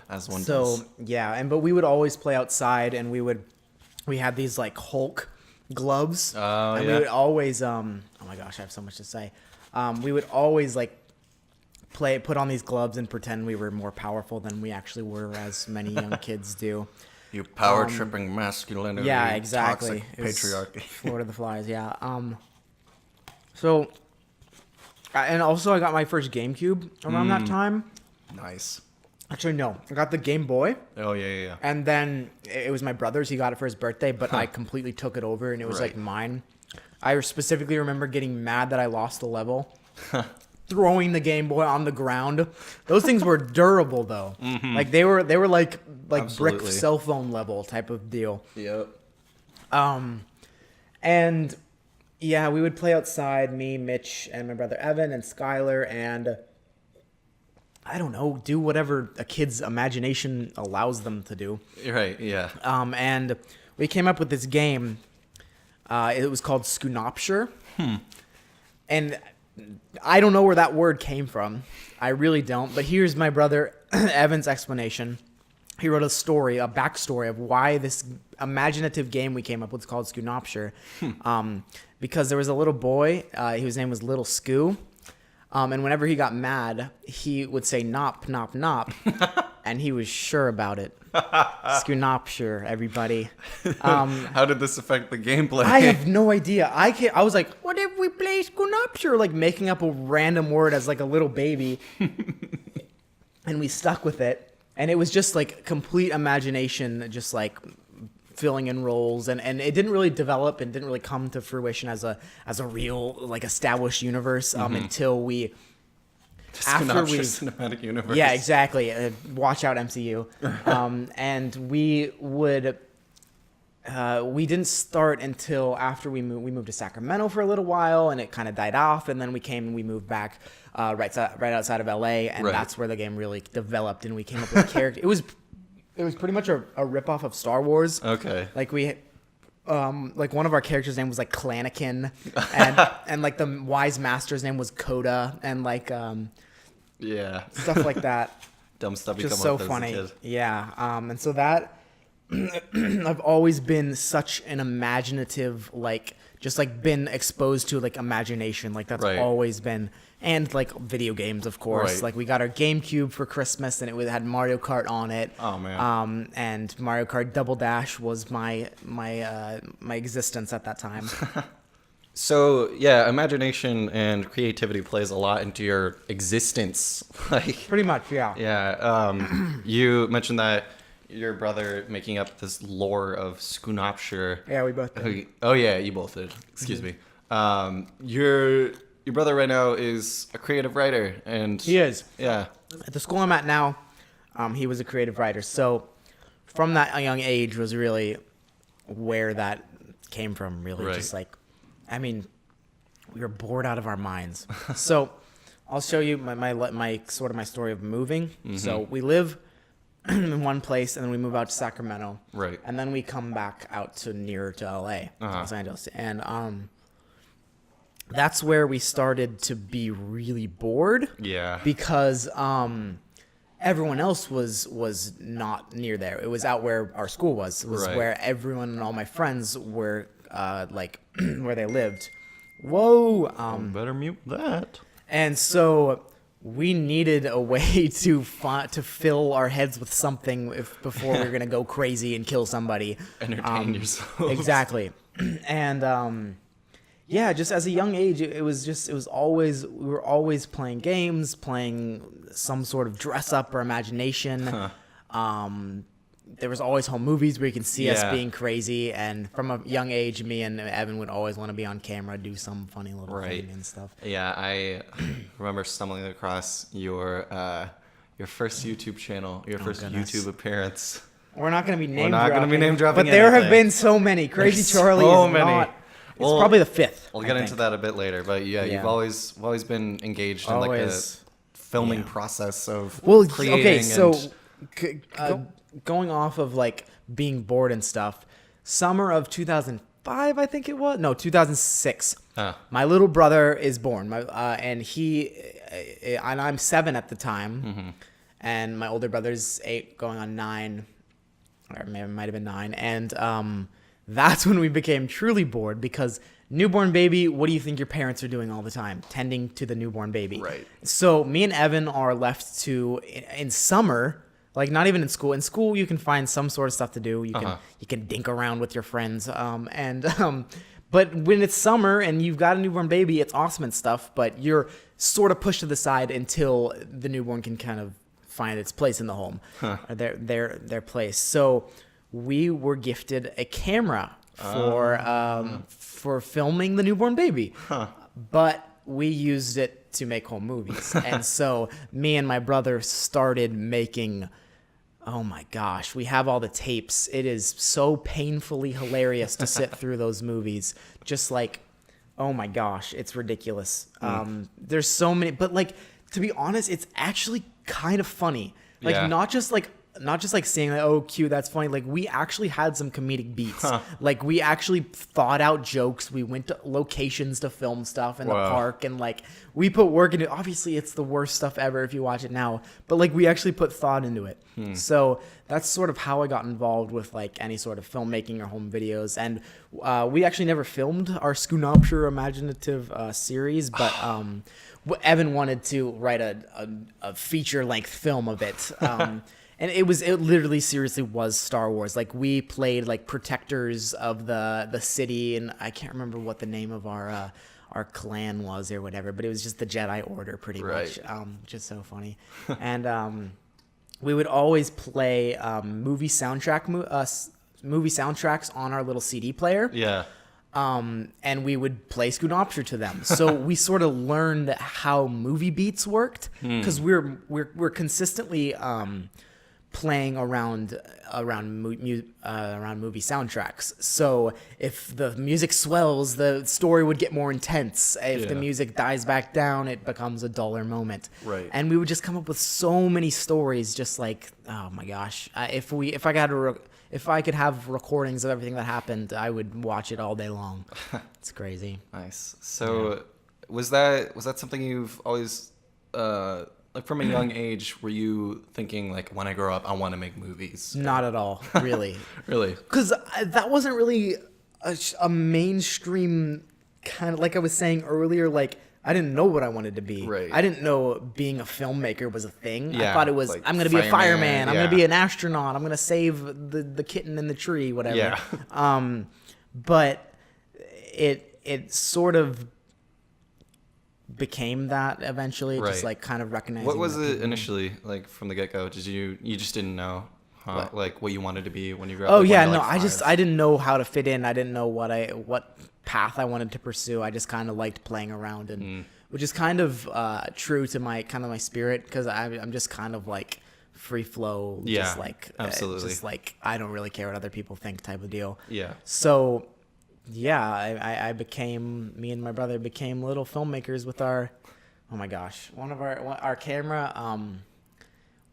Speaker 2: As one does.
Speaker 1: So yeah, but we would always play outside, and we had these like Hulk gloves.
Speaker 2: Oh,
Speaker 1: and
Speaker 2: yeah.
Speaker 1: we would always oh my gosh, I have so much to say. We would always like put on these gloves and pretend we were more powerful than we actually were, as many young kids do.
Speaker 2: You power tripping masculinity.
Speaker 1: Yeah, exactly.
Speaker 2: Toxic patriarchy.
Speaker 1: Lord of the Flies, yeah. So, and also I got my first GameCube around that time.
Speaker 2: Nice.
Speaker 1: Actually, no, I got the Game Boy.
Speaker 2: Oh, yeah.
Speaker 1: And then it was my brother's. He got it for his birthday, but I completely took it over, and it was
Speaker 2: Right.
Speaker 1: like mine. I specifically remember getting mad that I lost the level, throwing the Game Boy on the ground. Those things were durable, though. Like they were like brick
Speaker 2: Absolutely.
Speaker 1: cell phone level type of deal.
Speaker 2: Yep.
Speaker 1: And yeah, we would play outside, me, Mitch, and my brother Evan, and Skylar, and I don't know, do whatever a kid's imagination allows them to do.
Speaker 2: You're right, yeah.
Speaker 1: And we came up with this game. It was called Schoonopture. And I don't know where that word came from. I really don't. But here's my brother Evan's explanation. He wrote a backstory of why this imaginative game we came up with is called Schoonopture. Because there was a little boy, whose name was Little Scoo. And whenever he got mad, he would say "nop, nop, nop," and he was sure about it. Schoonopture, everybody.
Speaker 2: How did this affect the gameplay?
Speaker 1: I have no idea. I was like, what if we play Schoonopture? Like making up a random word as like a little baby. And we stuck with it. And it was just like complete imagination, just like filling in roles, and it didn't really develop and didn't really come to fruition as a real like established universe until we
Speaker 2: Cinematic universe.
Speaker 1: yeah, exactly, watch out MCU. And we didn't start until after we moved to Sacramento for a little while, and it kind of died off, and then we moved back right outside of LA, and
Speaker 2: Right.
Speaker 1: that's where the game really developed, and we came up with a character. It was pretty much a ripoff of Star Wars.
Speaker 2: Okay.
Speaker 1: Like like one of our characters' name was like Klanakin, and like the Wise Master's name was Coda, and like
Speaker 2: Yeah.
Speaker 1: stuff like that.
Speaker 2: Dumb stuff you
Speaker 1: Just
Speaker 2: come
Speaker 1: so
Speaker 2: up with
Speaker 1: funny.
Speaker 2: as a kid.
Speaker 1: Yeah. And so that I've always been such an imaginative, like just like been exposed to like imagination. Like that's
Speaker 2: Right.
Speaker 1: always been, and like video games, of course.
Speaker 2: Right.
Speaker 1: Like we got our GameCube for Christmas, and it had Mario Kart on it.
Speaker 2: Oh, man.
Speaker 1: And Mario Kart Double Dash was my existence at that time.
Speaker 2: So, yeah, imagination and creativity plays a lot into your existence. Like,
Speaker 1: Pretty much, yeah.
Speaker 2: yeah, you mentioned that your brother making up this lore of Schoonopture.
Speaker 1: Yeah, we both did.
Speaker 2: Oh, yeah, you both did. Excuse me. Your brother right now is a creative writer, and
Speaker 1: He is.
Speaker 2: yeah,
Speaker 1: At the school I'm at now, he was a creative writer. So from that young age was really where that came from, really.
Speaker 2: Right.
Speaker 1: Just like, I mean, we were bored out of our minds. So I'll show you my sort of my story of moving. So we live in one place, and then we move out to Sacramento.
Speaker 2: Right.
Speaker 1: And then we come back out to nearer to LA, Los Angeles. And that's where we started to be really bored.
Speaker 2: yeah,
Speaker 1: Because everyone else was not near there. It was out where our school was. It was
Speaker 2: Right.
Speaker 1: where everyone and all my friends were, like, where they lived. Whoa.
Speaker 2: better mute that.
Speaker 1: And so we needed a way to fill our heads with something before we were going to go crazy and kill somebody.
Speaker 2: Entertain yourselves.
Speaker 1: Exactly. And yeah, just as a young age, we were always playing games, playing some sort of dress up or imagination. There was always home movies where you can see us
Speaker 2: Yeah.
Speaker 1: being crazy, and from a young age, me and Evan would always want to be on camera, do some funny little
Speaker 2: Right.
Speaker 1: thing and stuff.
Speaker 2: Yeah, I remember stumbling across your Your first YouTube channel, your first
Speaker 1: goodness.
Speaker 2: YouTube appearance.
Speaker 1: We're not going to be name
Speaker 2: not
Speaker 1: dropping.
Speaker 2: gonna be name dropping
Speaker 1: But there have
Speaker 2: anything.
Speaker 1: been so many. Crazy
Speaker 2: There's
Speaker 1: Charlie
Speaker 2: so
Speaker 1: is
Speaker 2: many.
Speaker 1: not. It's
Speaker 2: Well,
Speaker 1: probably the fifth.
Speaker 2: We'll
Speaker 1: I
Speaker 2: get
Speaker 1: think.
Speaker 2: into that a bit later, but yeah,
Speaker 1: Yeah.
Speaker 2: you've always been engaged in like
Speaker 1: Always.
Speaker 2: the filming
Speaker 1: Yeah.
Speaker 2: process of
Speaker 1: Well,
Speaker 2: creating.
Speaker 1: okay, so
Speaker 2: and,
Speaker 1: going off of like being bored and stuff, summer of 2005, I think it was. No, 2006. My little brother is born. And I'm 7 at the time, and my older brother's 8, going on 9, or maybe it might have been 9, and that's when we became truly bored because. Newborn baby, what do you think your parents are doing all the time? Tending to the newborn baby.
Speaker 2: Right.
Speaker 1: So me and Evan are left to, in summer, like not even in school. In school, you can find some sort of stuff to do. You can dink around with your friends. But when it's summer and you've got a newborn baby, it's awesome and stuff. But you're sort of pushed to the side until the newborn can kind of find its place in the home, or their place. So we were gifted a camera for filming the newborn baby, but we used it to make home movies. And so me and my brother started making, oh my gosh, we have all the tapes. It is so painfully hilarious to sit through those movies. Just like, oh my gosh, it's ridiculous. There's so many, but like, to be honest, it's actually kind of funny. Like
Speaker 2: Yeah.
Speaker 1: not just like seeing like, oh, cute, that's funny. Like we actually had some comedic beats. Like we actually thought out jokes. We went to locations to film stuff in the
Speaker 2: Wow.
Speaker 1: park, and like we put work into it. Obviously it's the worst stuff ever if you watch it now, but like we actually put thought into it. So that's sort of how I got involved with like any sort of filmmaking or home videos. And we actually never filmed our Schoonopture imaginative series, but Evan wanted to write a feature length film of it. And it literally seriously was Star Wars. Like we played like protectors of the city, and I can't remember what the name of our clan was or whatever, but it was just the Jedi Order pretty much. Which is so funny. And we would always play movie soundtracks on our little CD player.
Speaker 2: yeah.
Speaker 1: And we would play Schoonopture to them. So we sort of learned how movie beats worked because we're consistently playing around movie soundtracks. So if the music swells, the story would get more intense. If the music dies back down, it becomes a duller moment.
Speaker 2: Right.
Speaker 1: And we would just come up with so many stories, just like, oh my gosh, if I could have recordings of everything that happened, I would watch it all day long. It's crazy.
Speaker 2: Nice. So was that something you've always like from a young age, were you thinking like, when I grow up I want to make movies?
Speaker 1: Not at all, really.
Speaker 2: Really?
Speaker 1: Because that wasn't really a mainstream kind of, like I was saying earlier, like I didn't know what I wanted to be.
Speaker 2: Right.
Speaker 1: I didn't know being a filmmaker was a thing. I
Speaker 2: Yeah,
Speaker 1: thought it was,
Speaker 2: like
Speaker 1: I'm going to be a fireman. I'm going
Speaker 2: yeah.
Speaker 1: to be an astronaut. I'm going to save the kitten in the tree, whatever.
Speaker 2: Yeah.
Speaker 1: But it sort of became that eventually, just
Speaker 2: Right.
Speaker 1: like kind of recognizing.
Speaker 2: What was
Speaker 1: that
Speaker 2: it
Speaker 1: people-
Speaker 2: initially, like from the get-go? Did you just didn't know, huh?
Speaker 1: What?
Speaker 2: Like what you wanted to be when you grew up?
Speaker 1: Oh
Speaker 2: like,
Speaker 1: yeah,
Speaker 2: when you
Speaker 1: no,
Speaker 2: were, like,
Speaker 1: I didn't know how to fit in. I didn't know what path I wanted to pursue. I just kind of liked playing around, and which is kind of true to my spirit, because I'm just kind of like free flow,
Speaker 2: Yeah,
Speaker 1: just like
Speaker 2: absolutely.
Speaker 1: just like I don't really care what other people think type of deal.
Speaker 2: Yeah.
Speaker 1: So yeah, me and my brother became little filmmakers with our, oh my gosh, one of our camera.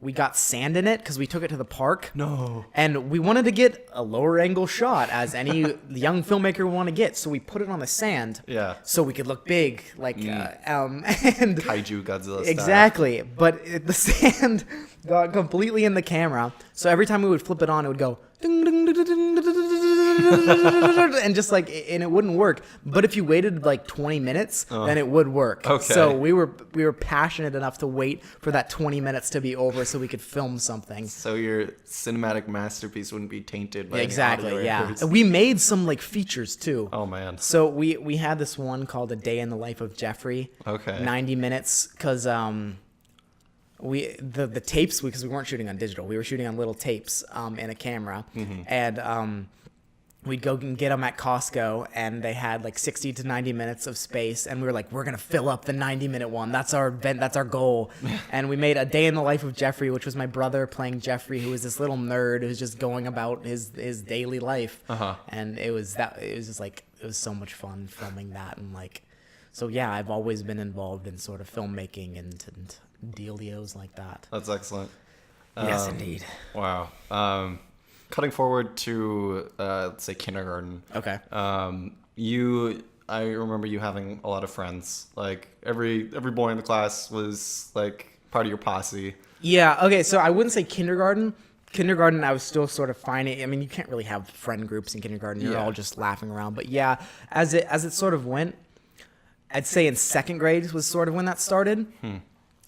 Speaker 1: We got sand in it because we took it to the park.
Speaker 2: No.
Speaker 1: And we wanted to get a lower angle shot, as any young filmmaker would want to get. So we put it on the sand.
Speaker 2: Yeah.
Speaker 1: So we could look big, like and
Speaker 2: Kaiju Godzilla style.
Speaker 1: exactly. But the sand got completely in the camera. So every time we would flip it on, it would go ding, ding, ding, ding, ding, ding, and just like, and it wouldn't work. But if you waited like 20 minutes, then it would work.
Speaker 2: Okay.
Speaker 1: So we were passionate enough to wait for that 20 minutes to be over so we could film something.
Speaker 2: So your cinematic masterpiece wouldn't be tainted by any
Speaker 1: Exactly,
Speaker 2: audio
Speaker 1: yeah.
Speaker 2: errors.
Speaker 1: And we made some like features too.
Speaker 2: Oh man.
Speaker 1: So we had this one called A Day in the Life of Jeffrey.
Speaker 2: Okay.
Speaker 1: 90 minutes, because the tapes, because we weren't shooting on digital, we were shooting on little tapes in a camera, and we'd go and get them at Costco, and they had like 60 to 90 minutes of space, and we were like, we're gonna fill up the 90-minute one. That's our goal. And we made A Day in the Life of Jeffrey, which was my brother playing Jeffrey, who was this little nerd who's just going about his daily life. And it was just like, it was so much fun filming that. And like, so yeah, I've always been involved in sort of filmmaking and dealios like that.
Speaker 2: That's excellent.
Speaker 1: Yes, indeed.
Speaker 2: Wow. Cutting forward to let's say kindergarten.
Speaker 1: Okay.
Speaker 2: I remember you having a lot of friends. Like every boy in the class was like part of your posse.
Speaker 1: Yeah. Okay. So I wouldn't say kindergarten. Kindergarten, I was still sort of finding. I mean, you can't really have friend groups in kindergarten. You're all just laughing around. But yeah, as it sort of went, I'd say in second grade was sort of when that started.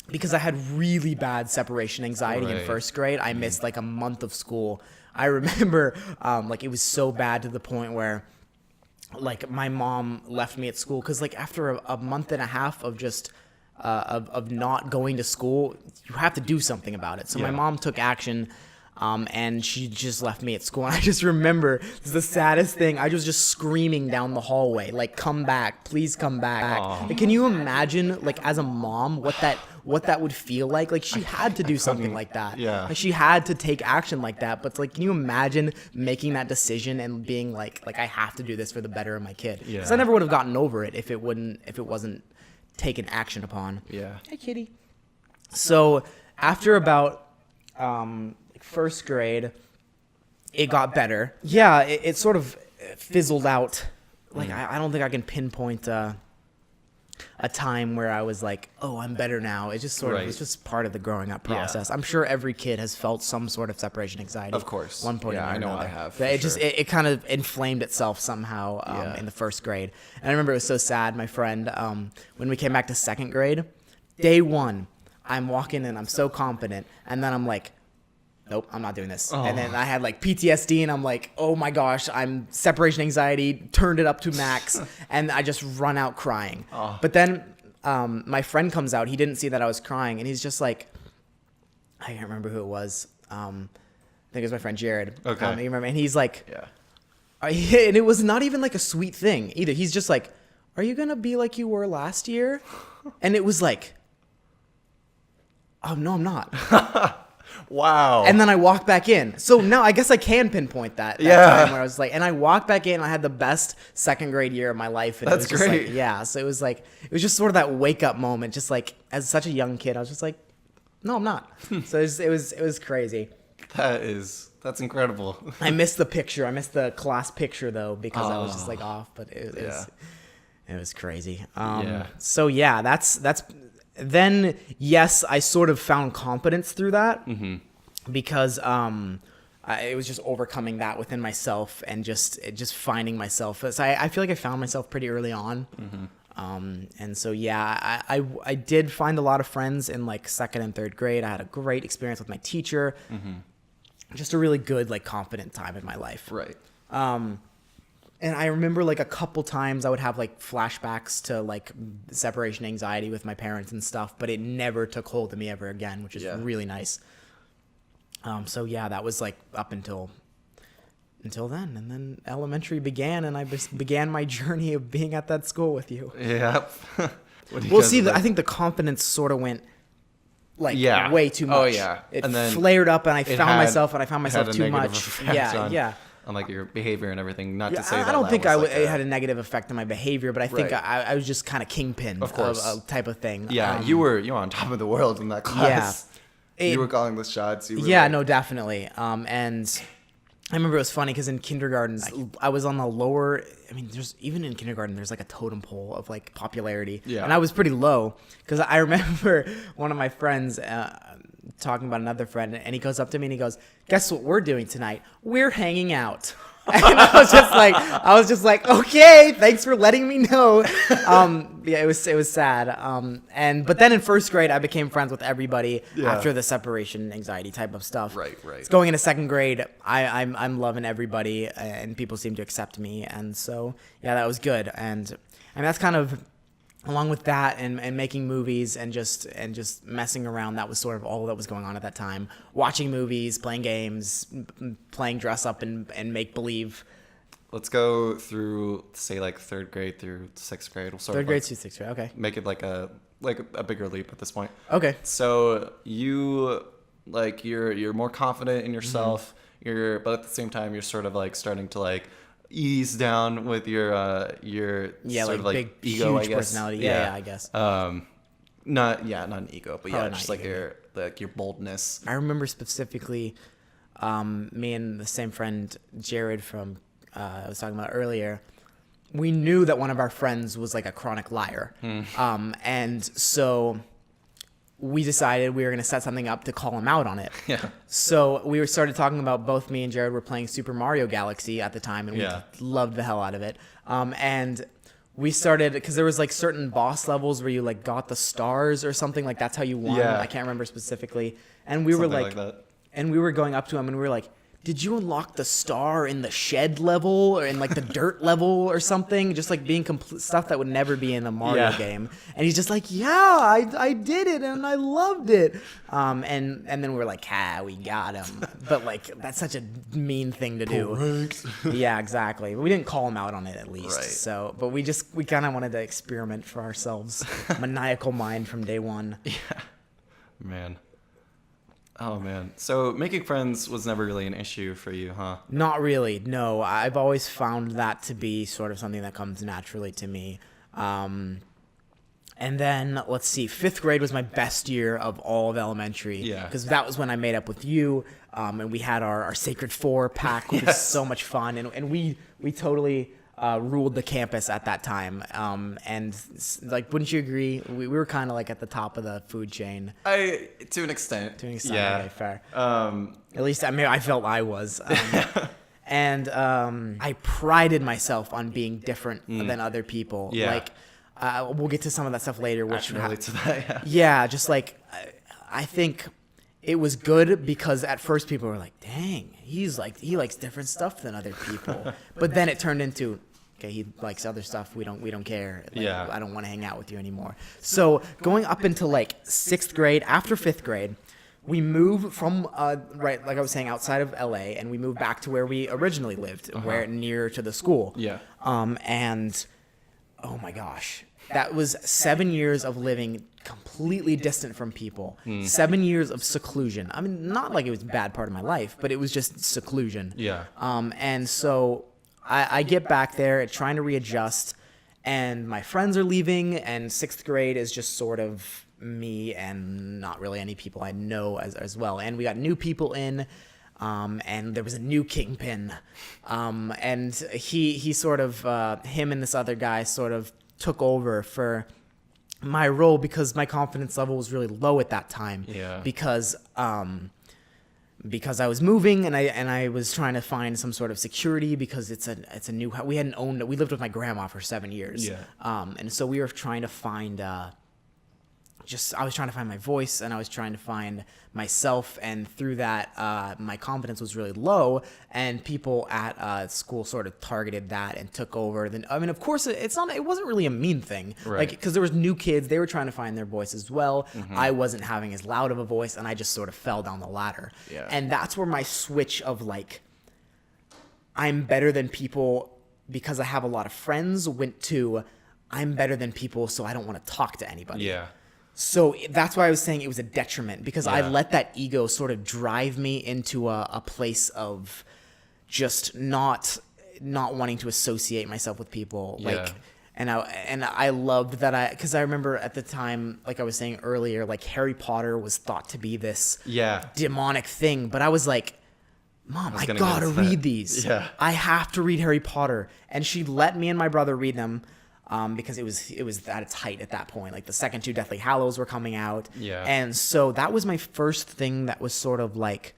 Speaker 1: Because I had really bad separation anxiety in first grade. I missed like a month of school. I remember like it was so bad to the point where like my mom left me at school because like after a month and a half of just of not going to school, you have to do something about it. So my mom took action. And she just left me at school. And I just remember, this is the saddest thing. I was just screaming down the hallway, like, come back, please come back. Like, can you imagine, like, as a mom, what that would feel like? Like, she had to do something like that.
Speaker 2: Yeah.
Speaker 1: Like, she had to take action like that. But, like, can you imagine making that decision and being like, I have to do this for the better of my kid?
Speaker 2: Yeah.
Speaker 1: Because I never would have gotten over it if it wasn't taken action upon.
Speaker 2: Yeah.
Speaker 1: Hey, kitty. So, after about, first grade, it got better. Yeah, it sort of fizzled out. Like, I don't think I can pinpoint a time where I was like, oh, I'm better now. It's just sort of, it's just part of the growing up process. I'm sure every kid has felt some sort of separation anxiety.
Speaker 2: Of course.
Speaker 1: One point or
Speaker 2: I know
Speaker 1: another.
Speaker 2: I have.
Speaker 1: But it kind of inflamed itself somehow in the first grade. And I remember it was so sad. My friend, when we came back to second grade, day one, I'm walking and I'm so confident. And then I'm like, nope, I'm not doing this. And then I had like PTSD and I'm like, oh my gosh, I'm separation anxiety, turned it up to max. And I just run out crying. But then my friend comes out. He didn't see that I was crying. And he's just like, I can't remember who it was. I think it was my friend Jared.
Speaker 2: Okay.
Speaker 1: You remember? And he's like,
Speaker 2: Yeah.
Speaker 1: And it was not even like a sweet thing either. He's just like, are you going to be like you were last year? And it was like, oh, no, I'm not.
Speaker 2: Wow.
Speaker 1: And then I walked back in. So now I guess I can pinpoint that time where I was like, and I walked back in and I had the best second grade year of my life. And
Speaker 2: That's
Speaker 1: it was just
Speaker 2: great.
Speaker 1: Like, yeah. So it was just sort of that wake up moment. Just like as such a young kid, I was just like, no, I'm not. So it was crazy.
Speaker 2: That's incredible.
Speaker 1: I missed the picture. I missed the class picture though, because I was just like off, but it was crazy. So yeah, that's then yes, I sort of found confidence through that because it was just overcoming that within myself and just finding myself. So I feel like I found myself pretty early on. And so yeah, I did find a lot of friends in like second and third grade. I had a great experience with my teacher. Just a really good like confident time in my life.
Speaker 2: Right.
Speaker 1: And I remember like a couple times I would have like flashbacks to like separation anxiety with my parents and stuff, but it never took hold of me ever again, which is really nice. So yeah, that was like up until then. And then elementary began and I just began my journey of being at that school with you.
Speaker 2: Yep.
Speaker 1: Well, see, I think the confidence sort of went like way too much.
Speaker 2: Oh yeah.
Speaker 1: It
Speaker 2: and then
Speaker 1: flared up and I found myself
Speaker 2: had a
Speaker 1: too
Speaker 2: negative
Speaker 1: much.
Speaker 2: effect
Speaker 1: Yeah.
Speaker 2: on like your behavior and everything. Not to say that
Speaker 1: I don't think
Speaker 2: it
Speaker 1: had a negative effect on my behavior, but I think I was just kind of kingpin
Speaker 2: Of course.
Speaker 1: of type of thing.
Speaker 2: Yeah, you were on top of the world in that class.
Speaker 1: Yeah.
Speaker 2: You were calling the shots. You were
Speaker 1: No, definitely. And I remember it was funny because in kindergarten, I was on the lower. I mean, even in kindergarten, there's like a totem pole of like popularity.
Speaker 2: Yeah.
Speaker 1: And I was pretty low because I remember one of my friends talking about another friend, and he goes up to me and he goes, "Guess what we're doing tonight? We're hanging out." And I was just like, okay, thanks for letting me know. It was sad. But then in first grade, I became friends with everybody after the separation anxiety type of stuff.
Speaker 2: Right.
Speaker 1: It's going into second grade. I'm loving everybody, and people seem to accept me, and so yeah, that was good. And I mean that's kind of along with that and making movies and just messing around, that was sort of all that was going on at that time. Watching movies, playing games, playing dress up and make believe.
Speaker 2: let's go through, say, like 3rd grade through 6th grade. We'll sort
Speaker 1: Third
Speaker 2: of
Speaker 1: grade
Speaker 2: like
Speaker 1: to 6th grade. Okay.
Speaker 2: make it like a bigger leap at this point.
Speaker 1: Okay.
Speaker 2: So you like you're more confident in yourself. But at the same time you're sort of like starting to like ease down with your sort
Speaker 1: like
Speaker 2: of like
Speaker 1: big,
Speaker 2: ego,
Speaker 1: huge
Speaker 2: I guess.
Speaker 1: personality. Yeah, I guess.
Speaker 2: Not an ego, but
Speaker 1: Probably
Speaker 2: just
Speaker 1: not
Speaker 2: like your boldness.
Speaker 1: I remember specifically, me and the same friend Jared from I was talking about earlier. We knew that one of our friends was like a chronic liar, and so we decided we were going to set something up to call him out on it.
Speaker 2: Yeah.
Speaker 1: So we started talking about, both me and Jared were playing Super Mario Galaxy at the time, and we loved the hell out of it. And we started, because there was like certain boss levels where you like got the stars or something, like that's how you won.
Speaker 2: Yeah.
Speaker 1: I can't remember specifically. And we were
Speaker 2: Something
Speaker 1: like
Speaker 2: that.
Speaker 1: and we were going up to him and we were like, did you unlock the star in the shed level or in like the dirt level or something? Just like being stuff that would never be in a Mario game. And he's just like, yeah, I did it and I loved it. And then we were like, we got him. But like, that's such a mean thing to do. Yeah, exactly. We didn't call him out on it at least.
Speaker 2: Right.
Speaker 1: So, but we kind of wanted to experiment for ourselves. Maniacal mind from day one.
Speaker 2: Yeah. Man. Oh, man. So making friends was never really an issue for you, huh?
Speaker 1: Not really. No, I've always found that to be sort of something that comes naturally to me. And then, let's see, 5th grade was my best year of all of elementary.
Speaker 2: Yeah.
Speaker 1: Because that was when I made up with you, and we had our Sacred Four pack, which was so much fun. And we totally ruled the campus at that time. And like, wouldn't you agree? We were kind of like at the top of the food chain.
Speaker 2: To an extent. Yeah.
Speaker 1: Okay, fair. At least I felt I was. And I prided myself on being different than other people.
Speaker 2: Yeah.
Speaker 1: Like, we'll get to some of that stuff later.
Speaker 2: I can relate to that, yeah.
Speaker 1: Yeah, just like, I think it was good because at first people were like, dang, he likes different stuff than other people. But then it turned into, okay, he likes other stuff. We don't care. Like,
Speaker 2: Yeah.
Speaker 1: I don't want to hang out with you anymore. So going up into like 6th grade, after 5th grade, we moved from, right, like I was saying, outside of LA, and we moved back to where we originally lived, where near to the school.
Speaker 2: Yeah.
Speaker 1: And oh my gosh, that was 7 years of living completely distant from people. 7 years of seclusion. I mean, not like it was a bad part of my life, but it was just seclusion.
Speaker 2: Yeah.
Speaker 1: And so I get back there trying to readjust, and my friends are leaving, and 6th grade is just sort of me and not really any people I know as well. And we got new people in, and there was a new kingpin. And he sort of, him and this other guy sort of took over for my role because my confidence level was really low at that time.
Speaker 2: Yeah.
Speaker 1: Because I was moving and I was trying to find some sort of security because it's a new house. We lived with my grandma for 7 years.
Speaker 2: Yeah.
Speaker 1: And so we were trying to find I was trying to find my voice and I was trying to find myself, and through that my confidence was really low, and people at school sort of targeted that and took over. Then I mean, of course, it wasn't really a mean thing,
Speaker 2: Right.
Speaker 1: like, because there was new kids, they were trying to find their voice as well. I wasn't having as loud of a voice, and I just sort of fell down the ladder.
Speaker 2: Yeah.
Speaker 1: And that's where my switch of like, I'm better than people because I have a lot of friends, went to, I'm better than people so I don't want to talk to anybody.
Speaker 2: Yeah.
Speaker 1: So that's why I was saying it was a detriment, because I
Speaker 2: Yeah.
Speaker 1: let that ego sort of drive me into a place of just not wanting to associate myself with people.
Speaker 2: Yeah.
Speaker 1: Like, and I loved that because I remember at the time, like I was saying earlier, like Harry Potter was thought to be this
Speaker 2: Yeah.
Speaker 1: demonic thing, but I was like, Mom, I
Speaker 2: gonna
Speaker 1: gotta
Speaker 2: get to that.
Speaker 1: read these.
Speaker 2: Yeah.
Speaker 1: I have to read Harry Potter. And she let me and my brother read them because it was at its height at that point. Like the second two Deathly Hallows were coming out.
Speaker 2: Yeah.
Speaker 1: And so that was my first thing that was sort of like,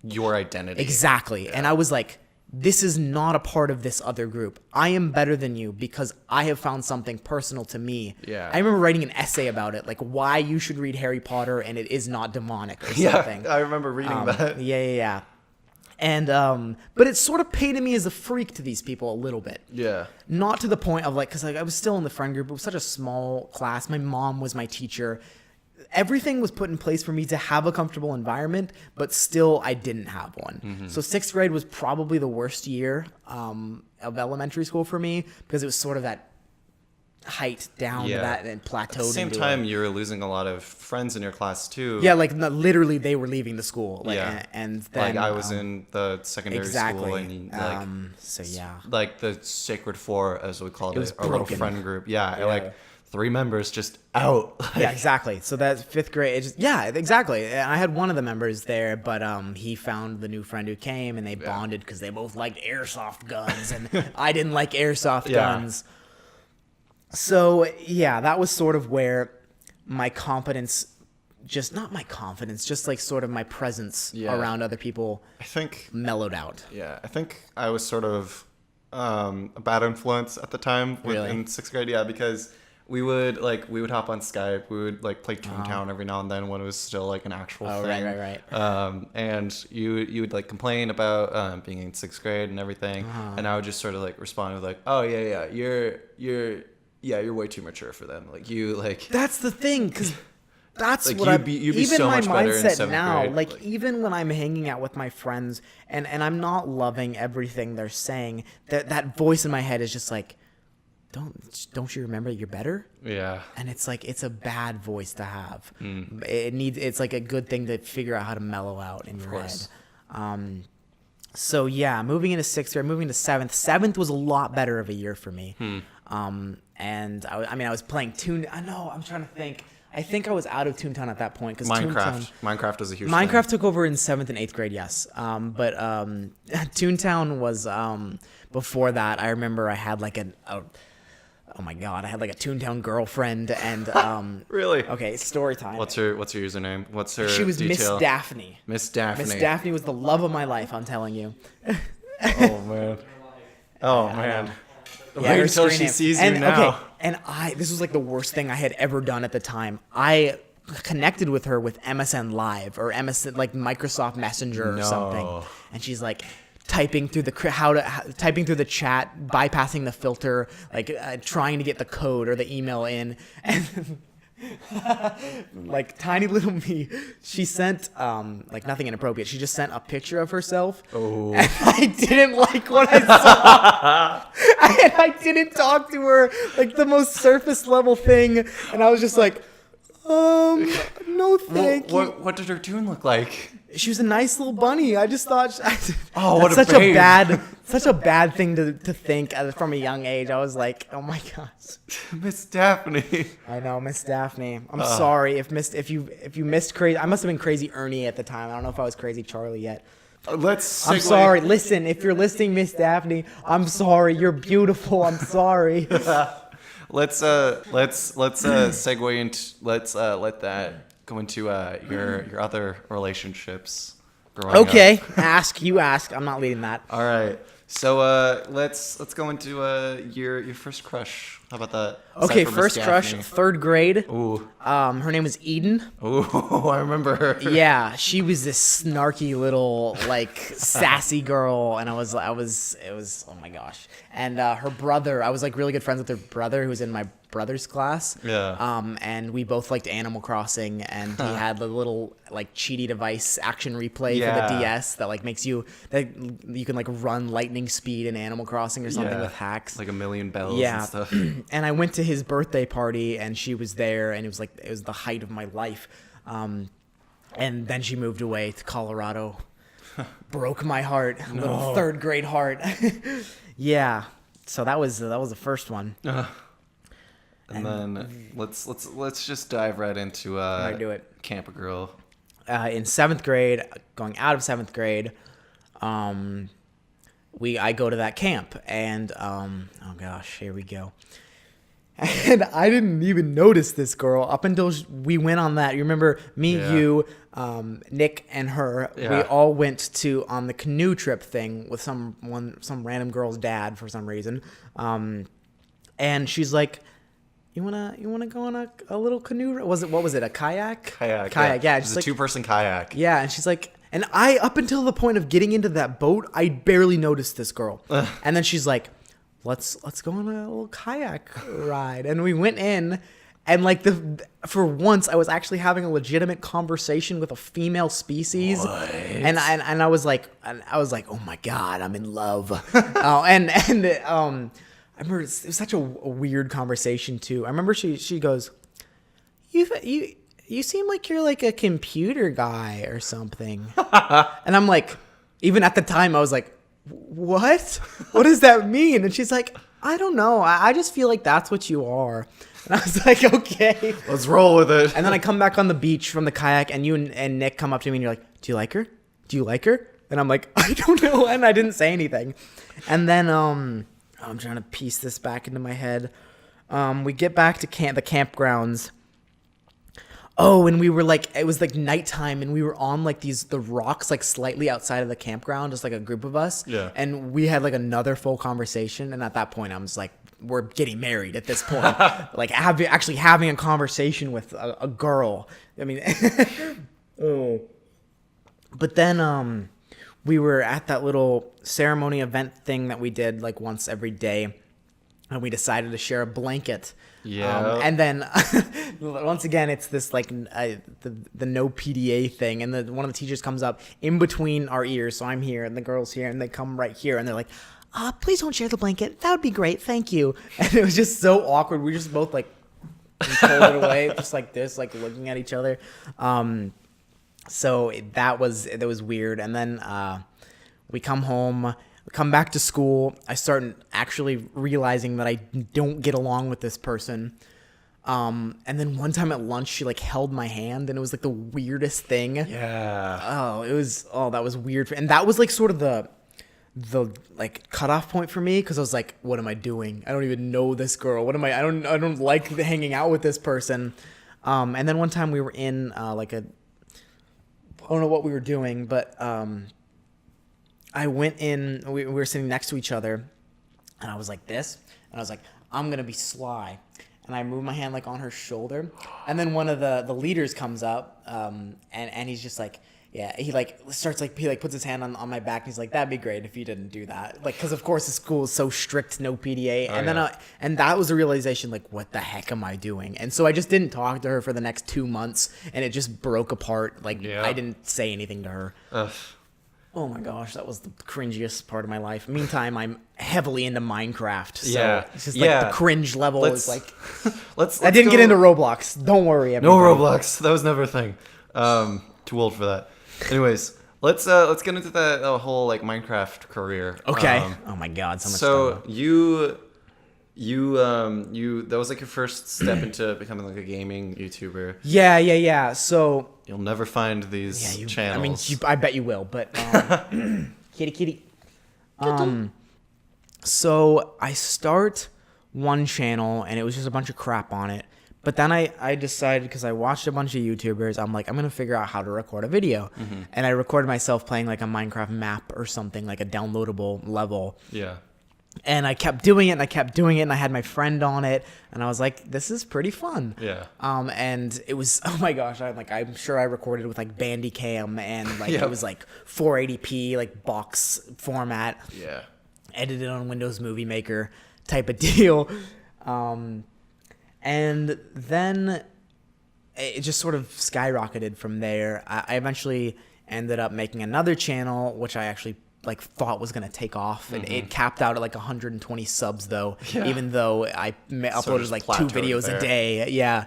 Speaker 2: Your identity.
Speaker 1: exactly. Yeah. And I was like, this is not a part of this other group. I am better than you because I have found something personal to me.
Speaker 2: Yeah.
Speaker 1: I remember writing an essay about it, like why you should read Harry Potter and it is not demonic or something.
Speaker 2: Yeah, I remember reading that.
Speaker 1: Yeah. And but it sort of painted me as a freak to these people a little bit.
Speaker 2: Yeah.
Speaker 1: Not to the point of like, because like, I was still in the friend group. It was such a small class. My mom was my teacher. everything was put in place for me to have a comfortable environment, but still I didn't have one. So 6th grade was probably the worst year of elementary school for me, because it was sort of that height down to that and plateaued.
Speaker 2: At the same time, you were losing a lot of friends in your class too.
Speaker 1: Yeah, like literally they were leaving the school. Like, and then
Speaker 2: like I was in the secondary school, and like
Speaker 1: so yeah,
Speaker 2: like the Sacred Four, as we called it, our little
Speaker 1: broken.
Speaker 2: friend group. Yeah, like 3 members just out.
Speaker 1: Yeah, exactly. So that's 5th grade. Exactly. I had one of the members there, but he found the new friend who came, and they bonded because they both liked airsoft guns, and I didn't like airsoft guns. So yeah, that was sort of where my confidence, just like sort of my presence around other people, I think, mellowed out.
Speaker 2: Yeah, I think I was sort of a bad influence at the time in 6th grade. Yeah, because we would hop on Skype. We would like play Toontown every now and then when it was still like an actual thing.
Speaker 1: Right.
Speaker 2: And you would like complain about being in 6th grade and everything, and I would just sort of like respond with like, oh yeah, you're way too mature for them. Like you like.
Speaker 1: That's the thing, because that's
Speaker 2: like
Speaker 1: what
Speaker 2: you'd be
Speaker 1: even
Speaker 2: so
Speaker 1: my
Speaker 2: much better in
Speaker 1: mindset
Speaker 2: 7th
Speaker 1: now.
Speaker 2: grade.
Speaker 1: Like even when I'm hanging out with my friends and I'm not loving everything they're saying, that voice in my head is just like, don't you remember you're better? Yeah. And it's like, it's a bad voice to have. It's like a good thing to figure out how to mellow out in your head. So yeah, moving into 6th grade, moving to 7th. 7th was a lot better of a year for me. And I was playing I'm trying to think. I think I was out of Toontown at that point, because
Speaker 2: Minecraft was a huge
Speaker 1: Minecraft
Speaker 2: thing.
Speaker 1: Took over in 7th and 8th grade, yes. But Toontown was before that. I remember I had like oh my god, I had like a Toontown girlfriend, and
Speaker 2: really?
Speaker 1: Okay, story time.
Speaker 2: What's her username? What's her
Speaker 1: She was
Speaker 2: detail?
Speaker 1: Miss Daphne.
Speaker 2: Miss Daphne.
Speaker 1: Miss Daphne was the love of my life, I'm telling you.
Speaker 2: Oh man. Oh man.
Speaker 1: Yeah,
Speaker 2: wait until she sees you now.
Speaker 1: Okay, and this was like the worst thing I had ever done at the time. I connected with her with MSN Live or MSN, like Microsoft Messenger or something, and she's like typing through the chat, bypassing the filter, like trying to get the code or the email in, and like tiny little me, she sent like nothing inappropriate. She just sent a picture of herself. Oh. And I didn't like what I saw. And I didn't talk to her, like the most surface level thing. And I was just like, no thank you.
Speaker 2: What did her tune look like?
Speaker 1: She was a nice little bunny. I just thought,
Speaker 2: what
Speaker 1: such
Speaker 2: a babe.
Speaker 1: such a bad thing to think from a young age. I was like, oh my gosh,
Speaker 2: Miss Daphne.
Speaker 1: I know, Miss Daphne. I'm sorry if you missed Crazy. I must have been Crazy Ernie at the time. I don't know if I was Crazy Charlie yet.
Speaker 2: I'm
Speaker 1: sorry. Listen, if you're listening, Miss Daphne, I'm sorry. You're beautiful. I'm sorry.
Speaker 2: Let's segue into let that go into your other relationships growing up.
Speaker 1: Okay, you ask. I'm not leading that.
Speaker 2: All right. So let's go into your first crush. How about that?
Speaker 1: Okay, first crush, 3rd grade.
Speaker 2: Ooh.
Speaker 1: Her name was Eden.
Speaker 2: Ooh, I remember her.
Speaker 1: Yeah, she was this snarky little like sassy girl, and it was oh my gosh. And her brother, I was like really good friends with her brother, who was in my brother's class.
Speaker 2: Yeah.
Speaker 1: And we both liked Animal Crossing, and he had the little like cheaty device action replay for the DS that like makes you can like run lightning speed in Animal Crossing or something with hacks.
Speaker 2: Like a million bells and stuff.
Speaker 1: And I went to his birthday party, and she was there, and it was the height of my life. And then she moved away to Colorado. Broke my heart, little 3rd grade heart. Yeah. So that was the first one.
Speaker 2: And then let's just dive right into
Speaker 1: do it.
Speaker 2: Camp a Girl.
Speaker 1: In 7th grade, going out of 7th grade, I go to that camp, and oh gosh, here we go. And I didn't even notice this girl up until we went on that. You remember me, you, Nick, and her. Yeah. We all went on the canoe trip thing with some random girl's dad for some reason. And she's like, You wanna go on a little canoe? What was it? A kayak? Kayak. Yeah.
Speaker 2: Just a 2-person kayak.
Speaker 1: Yeah, and she's like, and I, up until the point of getting into that boat, I barely noticed this girl. And then she's like, let's go on a little kayak ride. And we went in, And like for once, I was actually having a legitimate conversation with a female species, and I was like, oh my god, I'm in love. I remember it was such a weird conversation too. I remember she goes, you seem like you're like a computer guy or something, and I'm like, even at the time I was like, what does that mean? And she's like, I don't know. I just feel like that's what you are. And I was like, okay.
Speaker 2: Let's roll with it.
Speaker 1: And then I come back on the beach from the kayak, and you and Nick come up to me, and you're like, do you like her? Do you like her? And I'm like, I don't know. And I didn't say anything. And then I'm trying to piece this back into my head. We get back to the campgrounds. Oh, and we were like, it was like nighttime, and we were on like the rocks, like slightly outside of the campground, just like a group of us.
Speaker 2: Yeah.
Speaker 1: And we had like another full conversation. And at that point, I was like, we're getting married at this point. Like actually having a conversation with a girl. I mean, oh. But then we were at that little ceremony event thing that we did like once every day. And we decided to share a blanket.
Speaker 2: Yeah.
Speaker 1: And then once again, it's this like the no PDA thing. And one of the teachers comes up in between our ears. So I'm here and the girl's here, and they come right here and they're like, please don't share the blanket. That would be great. Thank you. And it was just so awkward. We just both like pulled it away just like this, like looking at each other. So that was weird. And then we come home. Come back to school, I start actually realizing that I don't get along with this person. And then one time at lunch, she like held my hand, and it was like the weirdest thing.
Speaker 2: Yeah.
Speaker 1: That was weird. And that was like sort of the like cutoff point for me, because I was like, what am I doing? I don't even know this girl. I don't like hanging out with this person. And then one time we were in I don't know what we were doing, but I went in, we were sitting next to each other, and I was like this, and I was like, I'm going to be sly. And I moved my hand like on her shoulder. And then one of the leaders comes up, and he's just like, yeah, he like starts like, he like puts his hand on my back, and he's like, that'd be great if you didn't do that. Like, cause of course the school is so strict, no PDA. And that was a realization, like, what the heck am I doing? And so I just didn't talk to her for the next 2 months, and it just broke apart. Like, I didn't say anything to her.
Speaker 2: Ugh.
Speaker 1: Oh my gosh, that was the cringiest part of my life. Meantime, I'm heavily into Minecraft, so it's just like the cringe level is like. I didn't get into Roblox. Don't worry, everybody.
Speaker 2: No Roblox. That was never a thing. Too old for that. Anyways, let's get into the whole like Minecraft career.
Speaker 1: Okay. Oh my god, so much.
Speaker 2: So you that was like your first step into becoming like a gaming YouTuber.
Speaker 1: Yeah. So
Speaker 2: you'll never find these channels.
Speaker 1: I mean, I bet you will, but kitty. So I start one channel, and it was just a bunch of crap on it. But then I decided, because I watched a bunch of YouTubers, I'm like, I'm going to figure out how to record a video. Mm-hmm. And I recorded myself playing like a Minecraft map or something, like a downloadable level. Yeah. And I kept doing it, and I had my friend on it, and I was like, this is pretty fun. Yeah. And it was, oh my gosh, I'm sure I recorded with like Bandicam, and like it was like 480p, like box format. Yeah. Edited on Windows Movie Maker type of deal. And then it just sort of skyrocketed from there. I eventually ended up making another channel, which I actually like thought was gonna take off, and it capped out at like 120 subs though, even though I uploaded like 2 videos a day. Yeah.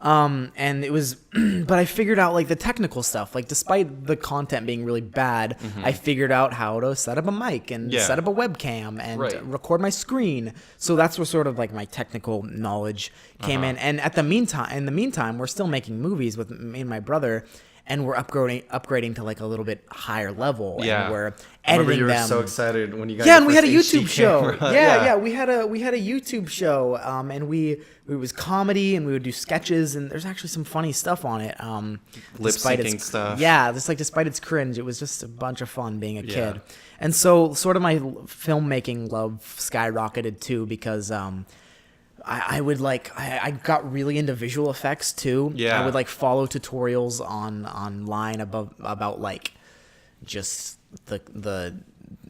Speaker 1: And it was, but I figured out like the technical stuff, like despite the content being really bad, I figured out how to set up a mic and set up a webcam and record my screen. So that's where sort of like my technical knowledge came in. And in the meantime, we're still making movies with me and my brother, and we're upgrading to like a little bit higher level. Yeah. And we're editing
Speaker 2: you were
Speaker 1: them.
Speaker 2: So excited when you got
Speaker 1: and we had a YouTube show. Yeah, we had a YouTube show. And it was comedy, and we would do sketches, and there's actually some funny stuff on it.
Speaker 2: Lip syncing stuff.
Speaker 1: Yeah, just like despite its cringe, it was just a bunch of fun being a kid. And so sort of my filmmaking love skyrocketed too, because I got really into visual effects too. Yeah. I would like follow tutorials online about like just the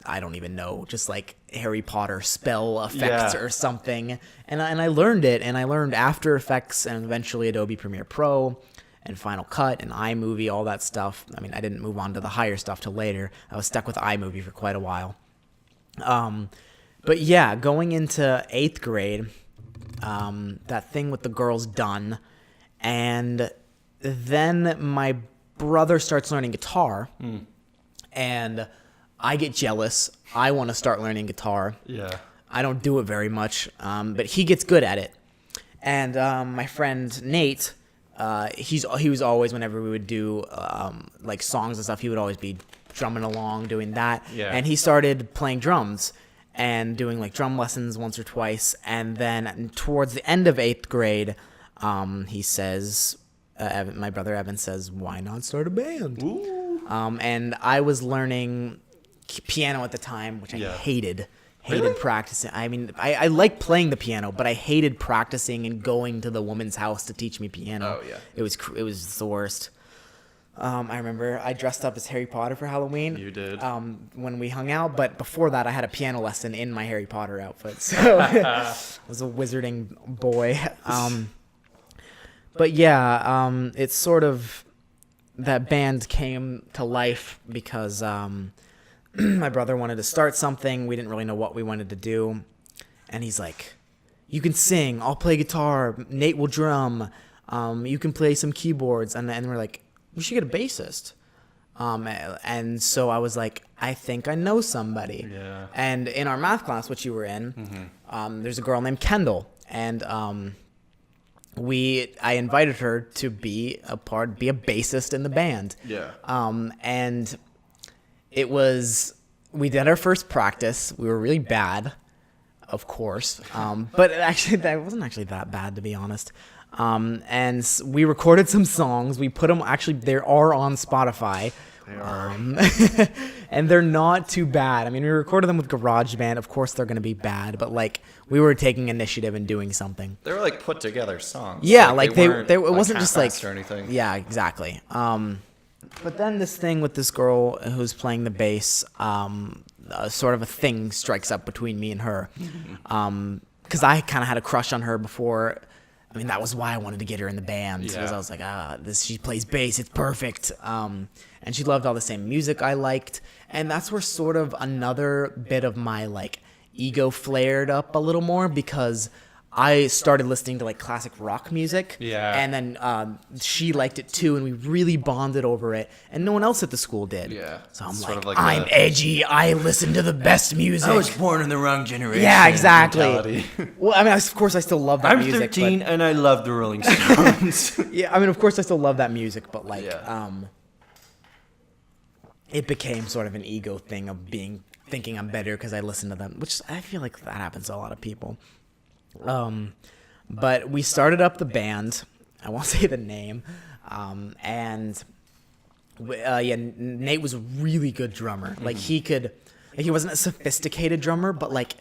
Speaker 1: I don't even know, just like Harry Potter spell effect
Speaker 2: Yeah.
Speaker 1: or something. And I learned it, and I learned After Effects and eventually Adobe Premiere Pro and Final Cut and iMovie, all that stuff. I mean, I didn't move on to the higher stuff till later. I was stuck with iMovie for quite a while. But yeah, going into 8th grade, that thing with the girls done, and then my brother starts learning guitar, and I get jealous. I want to start learning guitar.
Speaker 2: Yeah.
Speaker 1: I don't do it very much, but he gets good at it. And my friend Nate, he was always, whenever we would do like songs and stuff, he would always be drumming along, doing that.
Speaker 2: Yeah.
Speaker 1: And he started playing drums and doing like drum lessons once or twice. And then towards the end of 8th grade, he says, my brother Evan says, why not start a band?
Speaker 2: Ooh.
Speaker 1: And I was learning piano at the time, which I hated
Speaker 2: Really?
Speaker 1: practicing. I mean, I like playing the piano, but I hated practicing and going to the woman's house to teach me piano.
Speaker 2: Oh, yeah.
Speaker 1: It was the worst. I remember I dressed up as Harry Potter for Halloween.
Speaker 2: You did.
Speaker 1: When we hung out, but before that, I had a piano lesson in my Harry Potter outfit, so I was a wizarding boy. But yeah, it's sort of that band came to life because my brother wanted to start something. We didn't really know what we wanted to do, and he's like, "You can sing. I'll play guitar. Nate will drum. You can play some keyboards." And we're like, we should get a bassist. And so I was like, I think I know somebody.
Speaker 2: Yeah.
Speaker 1: And in our math class, which you were in, there's a girl named Kendall, and I invited her to be a bassist in the band.
Speaker 2: Yeah.
Speaker 1: And we did our first practice. We were really bad, of course. But actually, that wasn't actually that bad, to be honest. And we recorded some songs. We put them, actually, they are on Spotify.
Speaker 2: They are.
Speaker 1: And they're not too bad. I mean, we recorded them with GarageBand. Of course, they're going to be bad, but like we were taking initiative and doing something.
Speaker 2: They were like put together songs.
Speaker 1: Yeah,
Speaker 2: weren't,
Speaker 1: it wasn't just like
Speaker 2: half-assed or anything.
Speaker 1: Yeah, exactly. But then this thing with this girl who's playing the bass, sort of a thing strikes up between me and her, because I kind of had a crush on her before. I mean, that was why I wanted to get her in the band, because I was like, she plays bass, it's perfect. And she loved all the same music I liked, and that's where sort of another bit of my like ego flared up a little more, because I started listening to like classic rock music, and then she liked it too, and we really bonded over it, and no one else at the school did.
Speaker 2: Yeah.
Speaker 1: So I'm
Speaker 2: Sort of
Speaker 1: like,
Speaker 2: like
Speaker 1: I'm edgy. I listen to the best music.
Speaker 4: I was born in the wrong generation.
Speaker 1: Yeah, exactly.
Speaker 2: mentality.
Speaker 1: Well, I mean, of course, I still love that
Speaker 4: I'm
Speaker 1: music.
Speaker 4: 13 and I love the Rolling Stones.
Speaker 1: But, yeah, I mean, of course, I still love that music, but like, it became sort of an ego thing of thinking I'm better because I listen to them, which I feel like that happens to a lot of people. But we started up the band. I won't say the name. And Nate was a really good drummer. Like he wasn't a sophisticated drummer, but like,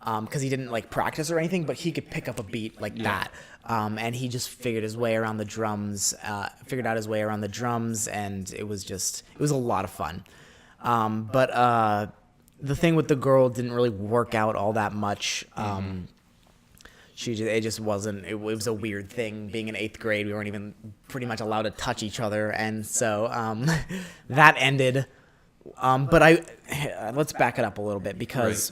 Speaker 1: cause he didn't like practice or anything, but he could pick up a beat like that. And he just figured out his way around the drums, and it was a lot of fun. But the thing with the girl didn't really work out all that much. It just wasn't. It was a weird thing. Being in 8th grade, we weren't even pretty much allowed to touch each other, and so that ended. But let's back it up a little bit, because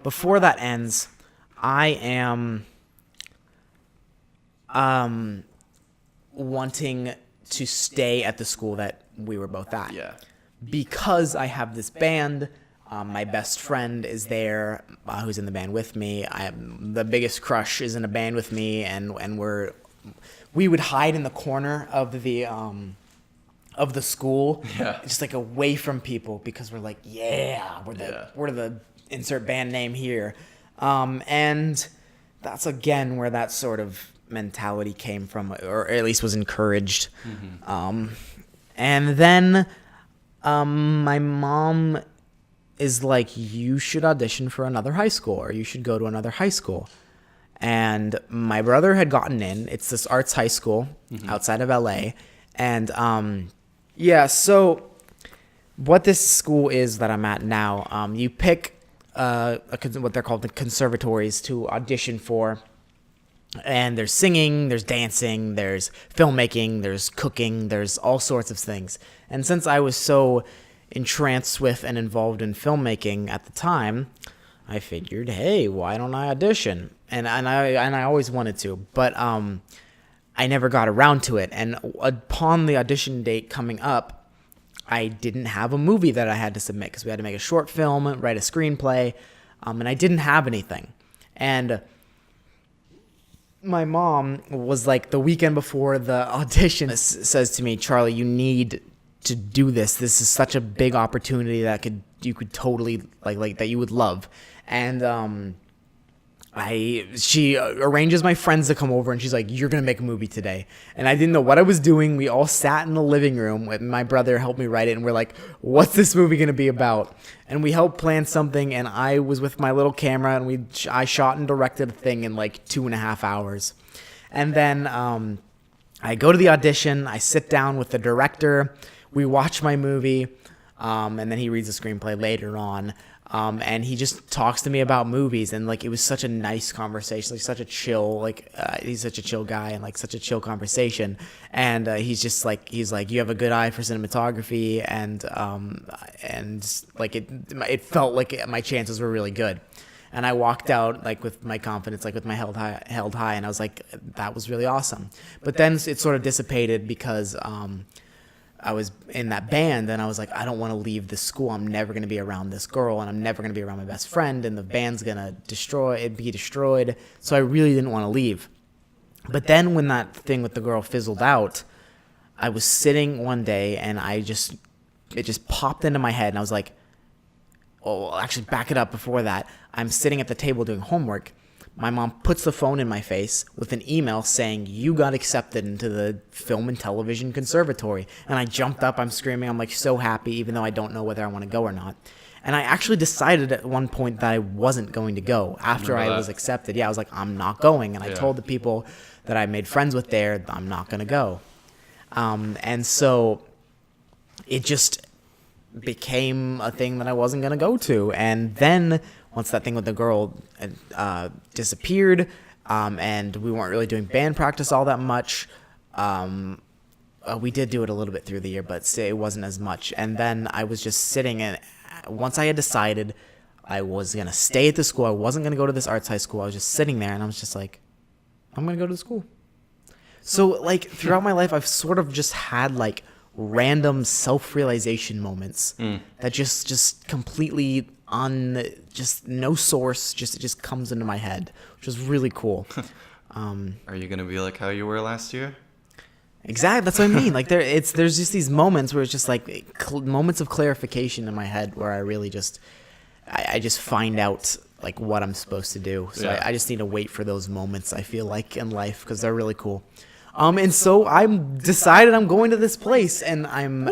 Speaker 1: before that ends, I am wanting to stay at the school that we were both at.
Speaker 2: Yeah.
Speaker 1: Because I have this band. My best friend is there, who's in the band with me. The biggest crush is in a band with me, and we would hide in the corner of the school, just like away from people, because we're like, we're the insert band name here, and that's again where that sort of mentality came from, or at least was encouraged. And then my mom is like, you should audition for another high school, or you should go to another high school. And my brother had gotten in. It's this arts high school outside of LA. And so what this school is that I'm at now, you pick what they're called the conservatories to audition for. And there's singing, there's dancing, there's filmmaking, there's cooking, there's all sorts of things. And since I was so entranced with and involved in filmmaking at the time, I figured, hey, why don't I audition? And I always wanted to, but I never got around to it. And upon the audition date coming up, I didn't have a movie that I had to submit because we had to make a short film, write a screenplay, and I didn't have anything. And my mom was like, the weekend before the audition, says to me, Charlie, you need to do this. This is such a big opportunity that you could totally like that you would love. And she arranges my friends to come over, and she's like, you're gonna make a movie today. And I didn't know what I was doing. We all sat in the living room with my brother, helped me write it, and we're like, what's this movie gonna be about? And we helped plan something, and I was with my little camera, and I shot and directed a thing in like 2.5 hours. And then I go to the audition, I sit down with the director, we watch my movie, and then he reads the screenplay later on. And he just talks to me about movies, and like it was such a nice conversation, like such a chill, he's such a chill guy, and like such a chill conversation. And he's like, you have a good eye for cinematography, and like it felt like my chances were really good. And I walked out like with my confidence, like with my held high, and I was like, that was really awesome. But then it sort of dissipated because I was in that band, and I was like, I don't want to leave this school. I'm never going to be around this girl, and I'm never going to be around my best friend, and the band's going to be destroyed. So I really didn't want to leave. But then when that thing with the girl fizzled out, I was sitting one day, and it just popped into my head, and I was like, oh, actually back it up before that. I'm sitting at the table doing homework. My mom puts the phone in my face with an email saying, you got accepted into the Film and Television Conservatory. And I jumped up, I'm screaming, I'm like so happy, even though I don't know whether I want to go or not. And I actually decided at one point that I wasn't going to go after I was accepted. Yeah, I was like, I'm not going. And I told the people that I made friends with there, I'm not going to go. And so it just became a thing that I wasn't going to go to. And then once that thing with the girl disappeared, and we weren't really doing band practice all that much, we did do it a little bit through the year, but it wasn't as much. And then I was just sitting, and once I had decided I was going to stay at the school, I wasn't going to go to this arts high school, I was just sitting there, and I was just like, I'm going to go to the school. So like throughout my life, I've sort of just had like random self-realization moments that just completely just no source, it just comes into my head, which is really cool.
Speaker 2: Are you gonna be like how you were last year?
Speaker 1: Exactly, that's what I mean. Like there's just these moments where it's just like moments of clarification in my head where I really just I just find out like what I'm supposed to do. So I just need to wait for those moments, I feel like, in life, because they're really cool. And so I'm decided I'm going to this place, and I'm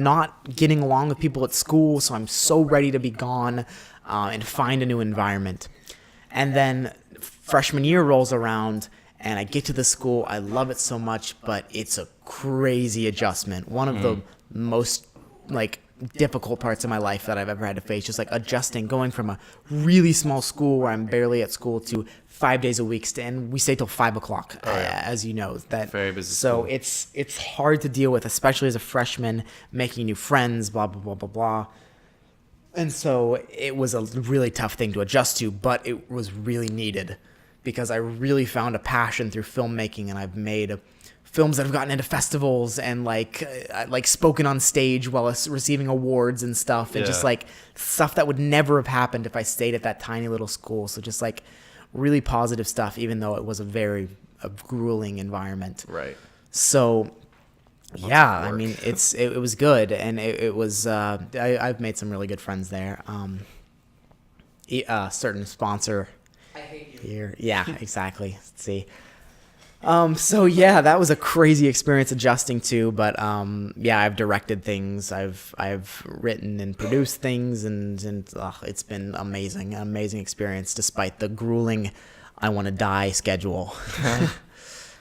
Speaker 1: not getting along with people at school, so I'm so ready to be gone and find a new environment. And then freshman year rolls around, and I get to the school. I love it so much, but it's a crazy adjustment. One of the most like difficult parts of my life that I've ever had to face, just like adjusting, going from a really small school where I'm barely at school to 5 days a week, and we stay till 5 o'clock, as you know. That
Speaker 2: very busy
Speaker 1: so
Speaker 2: school.
Speaker 1: It's hard to deal with, especially as a freshman, making new friends, blah blah blah blah blah. And so it was a really tough thing to adjust to, but it was really needed because I really found a passion through filmmaking, and I've made films that have gotten into festivals and like spoken on stage while receiving awards and stuff, and just like stuff that would never have happened if I stayed at that tiny little school. So just like really positive stuff, even though it was a grueling environment. Right. So I mean, it was good, and it was I've made some really good friends there. Certain sponsor
Speaker 3: I hate you.
Speaker 1: here. Yeah, exactly. Let's see. So yeah, that was a crazy experience adjusting to, but I've directed things, I've written and produced things, and it's been an amazing experience despite the grueling I want to die schedule.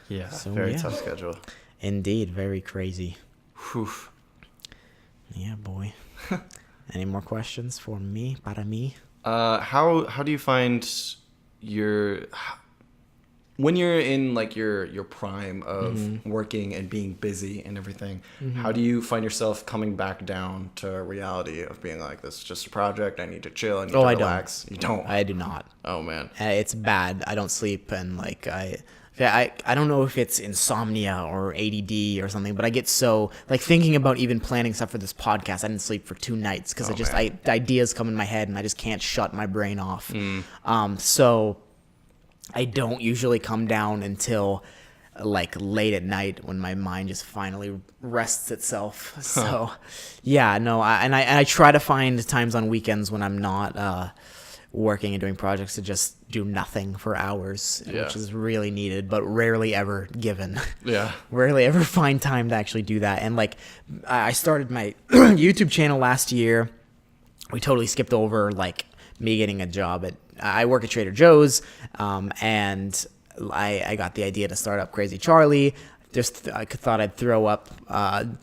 Speaker 2: Very tough schedule.
Speaker 1: Indeed, very crazy.
Speaker 2: Whew.
Speaker 1: Yeah, boy. Any more questions for me? Para mí?
Speaker 2: How do you find when you're in like your prime of working and being busy and everything, how do you find yourself coming back down to reality of being like, this is just a project, I need to chill, I need to relax? You don't?
Speaker 1: I do not.
Speaker 2: Oh man.
Speaker 1: It's bad. I don't sleep, and like I don't know if it's insomnia or ADD or something, but I get so like thinking about even planning stuff for this podcast. I didn't sleep for 2 nights because ideas come in my head and I just can't shut my brain off. So I don't usually come down until like late at night when my mind just finally rests itself. So yeah, no, I try to find times on weekends when I'm not working and doing projects to just do nothing for hours, which is really needed, but rarely ever given. Yeah. Rarely ever find time to actually do that. And like, I started my YouTube channel last year. We totally skipped over like me getting a job I work at Trader Joe's, and I got the idea to start up Crazy Charlie. Just I thought I'd throw up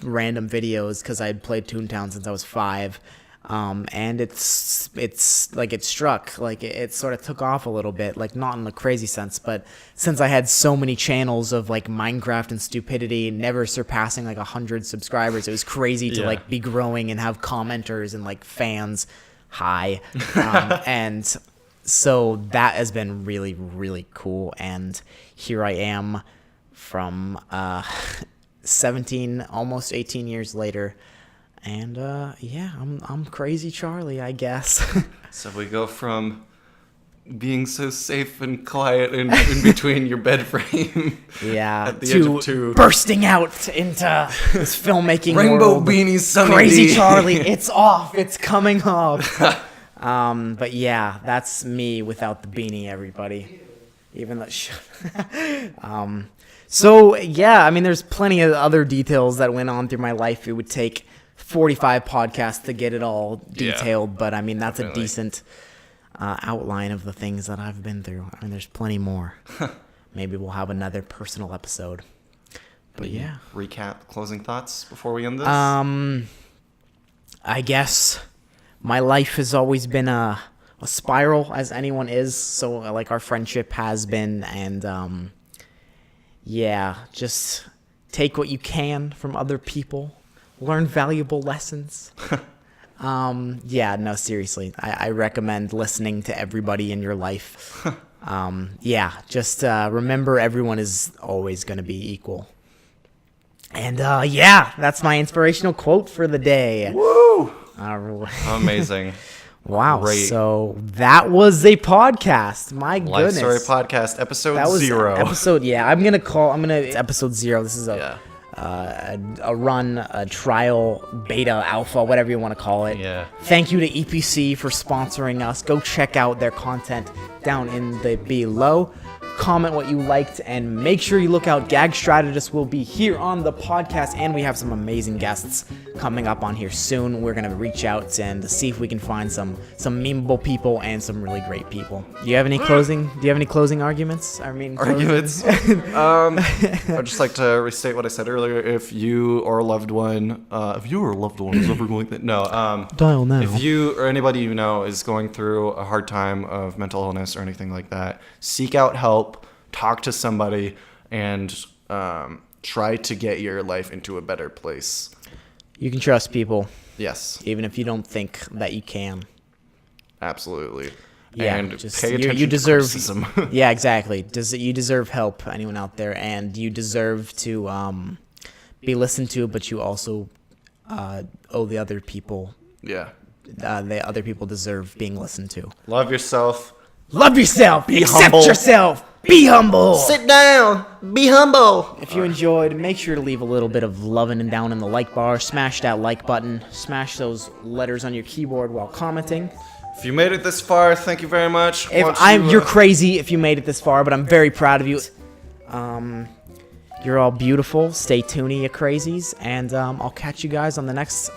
Speaker 1: random videos because I'd played Toontown since I was 5. And it's like it struck, like it sort of took off a little bit, like not in the crazy sense, but since I had so many channels of like Minecraft and stupidity, never surpassing like 100 subscribers, it was crazy to like be growing and have commenters and like fans. And so that has been really, really cool. And here I am from 17, almost 18 years later. And I'm Crazy Charlie, I guess.
Speaker 2: So we go from being so safe and quiet in between your bed frame, at the age of 2,
Speaker 1: bursting out into this filmmaking
Speaker 4: Rainbow
Speaker 1: world.
Speaker 4: beanie, Sunny
Speaker 1: Crazy
Speaker 4: D.
Speaker 1: Charlie, it's off, it's coming off. But yeah, that's me without the beanie, everybody. Even though, so yeah, I mean, there's plenty of other details that went on through my life. It would take 45 podcasts to get it all detailed, but I mean, that's a decent outline of the things that I've been through. I mean, there's plenty more. Maybe we'll have another personal episode. But yeah.
Speaker 2: Recap, closing thoughts before we end this?
Speaker 1: I guess my life has always been a spiral, as anyone is. So like our friendship has been, and just take what you can from other people. Learn valuable lessons. No, seriously. I recommend listening to everybody in your life. Just remember everyone is always going to be equal. And that's my inspirational quote for the day.
Speaker 2: Woo! Amazing.
Speaker 1: Wow.
Speaker 2: Great.
Speaker 1: So that was a podcast. My
Speaker 2: Life
Speaker 1: goodness.
Speaker 2: Story Podcast, episode
Speaker 1: That was
Speaker 2: 0.
Speaker 1: It's episode 0. This is a run, a trial, beta, alpha, whatever you want to call it.
Speaker 2: Yeah.
Speaker 1: Thank you to EPC for sponsoring us. Go check out their content down in the below. Comment what you liked, and make sure you look out. Gag Strategists will be here on the podcast, and we have some amazing guests coming up on here soon. We're gonna reach out and see if we can find some memeable people and some really great people. Do you have any closing arguments?
Speaker 2: Arguments. I'd just like to restate what I said earlier. If you or a loved one, is ever going that, no,
Speaker 1: dial now.
Speaker 2: If you or anybody you know is going through a hard time of mental illness or anything like that, seek out help. Talk to somebody, and try to get your life into a better place.
Speaker 1: You can trust people.
Speaker 2: Yes.
Speaker 1: Even if you don't think that you can.
Speaker 2: Absolutely.
Speaker 1: Yeah,
Speaker 2: and
Speaker 1: just,
Speaker 2: pay attention
Speaker 1: you deserve,
Speaker 2: to criticism.
Speaker 1: Yeah, exactly. You deserve help, anyone out there, and you deserve to be listened to, but you also owe the other people.
Speaker 2: Yeah.
Speaker 1: The other people deserve being listened to.
Speaker 2: Love yourself.
Speaker 1: Love yourself. Accept
Speaker 2: humble.
Speaker 1: yourself. Be humble.
Speaker 2: Sit down. Be humble.
Speaker 1: If you enjoyed, make sure to leave a little bit of loving and down in the like bar. Smash that like button. Smash those letters on your keyboard while commenting.
Speaker 2: If you made it this far, thank you very much.
Speaker 1: You're crazy if you made it this far, but I'm very proud of you. You're all beautiful. Stay tuned, you crazies, and I'll catch you guys on the next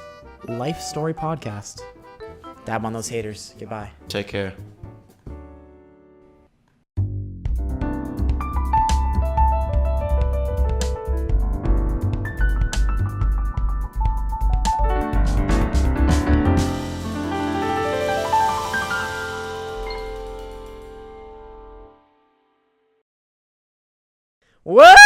Speaker 1: Life Story podcast. Dab on those haters. Goodbye.
Speaker 2: Take care.
Speaker 1: What?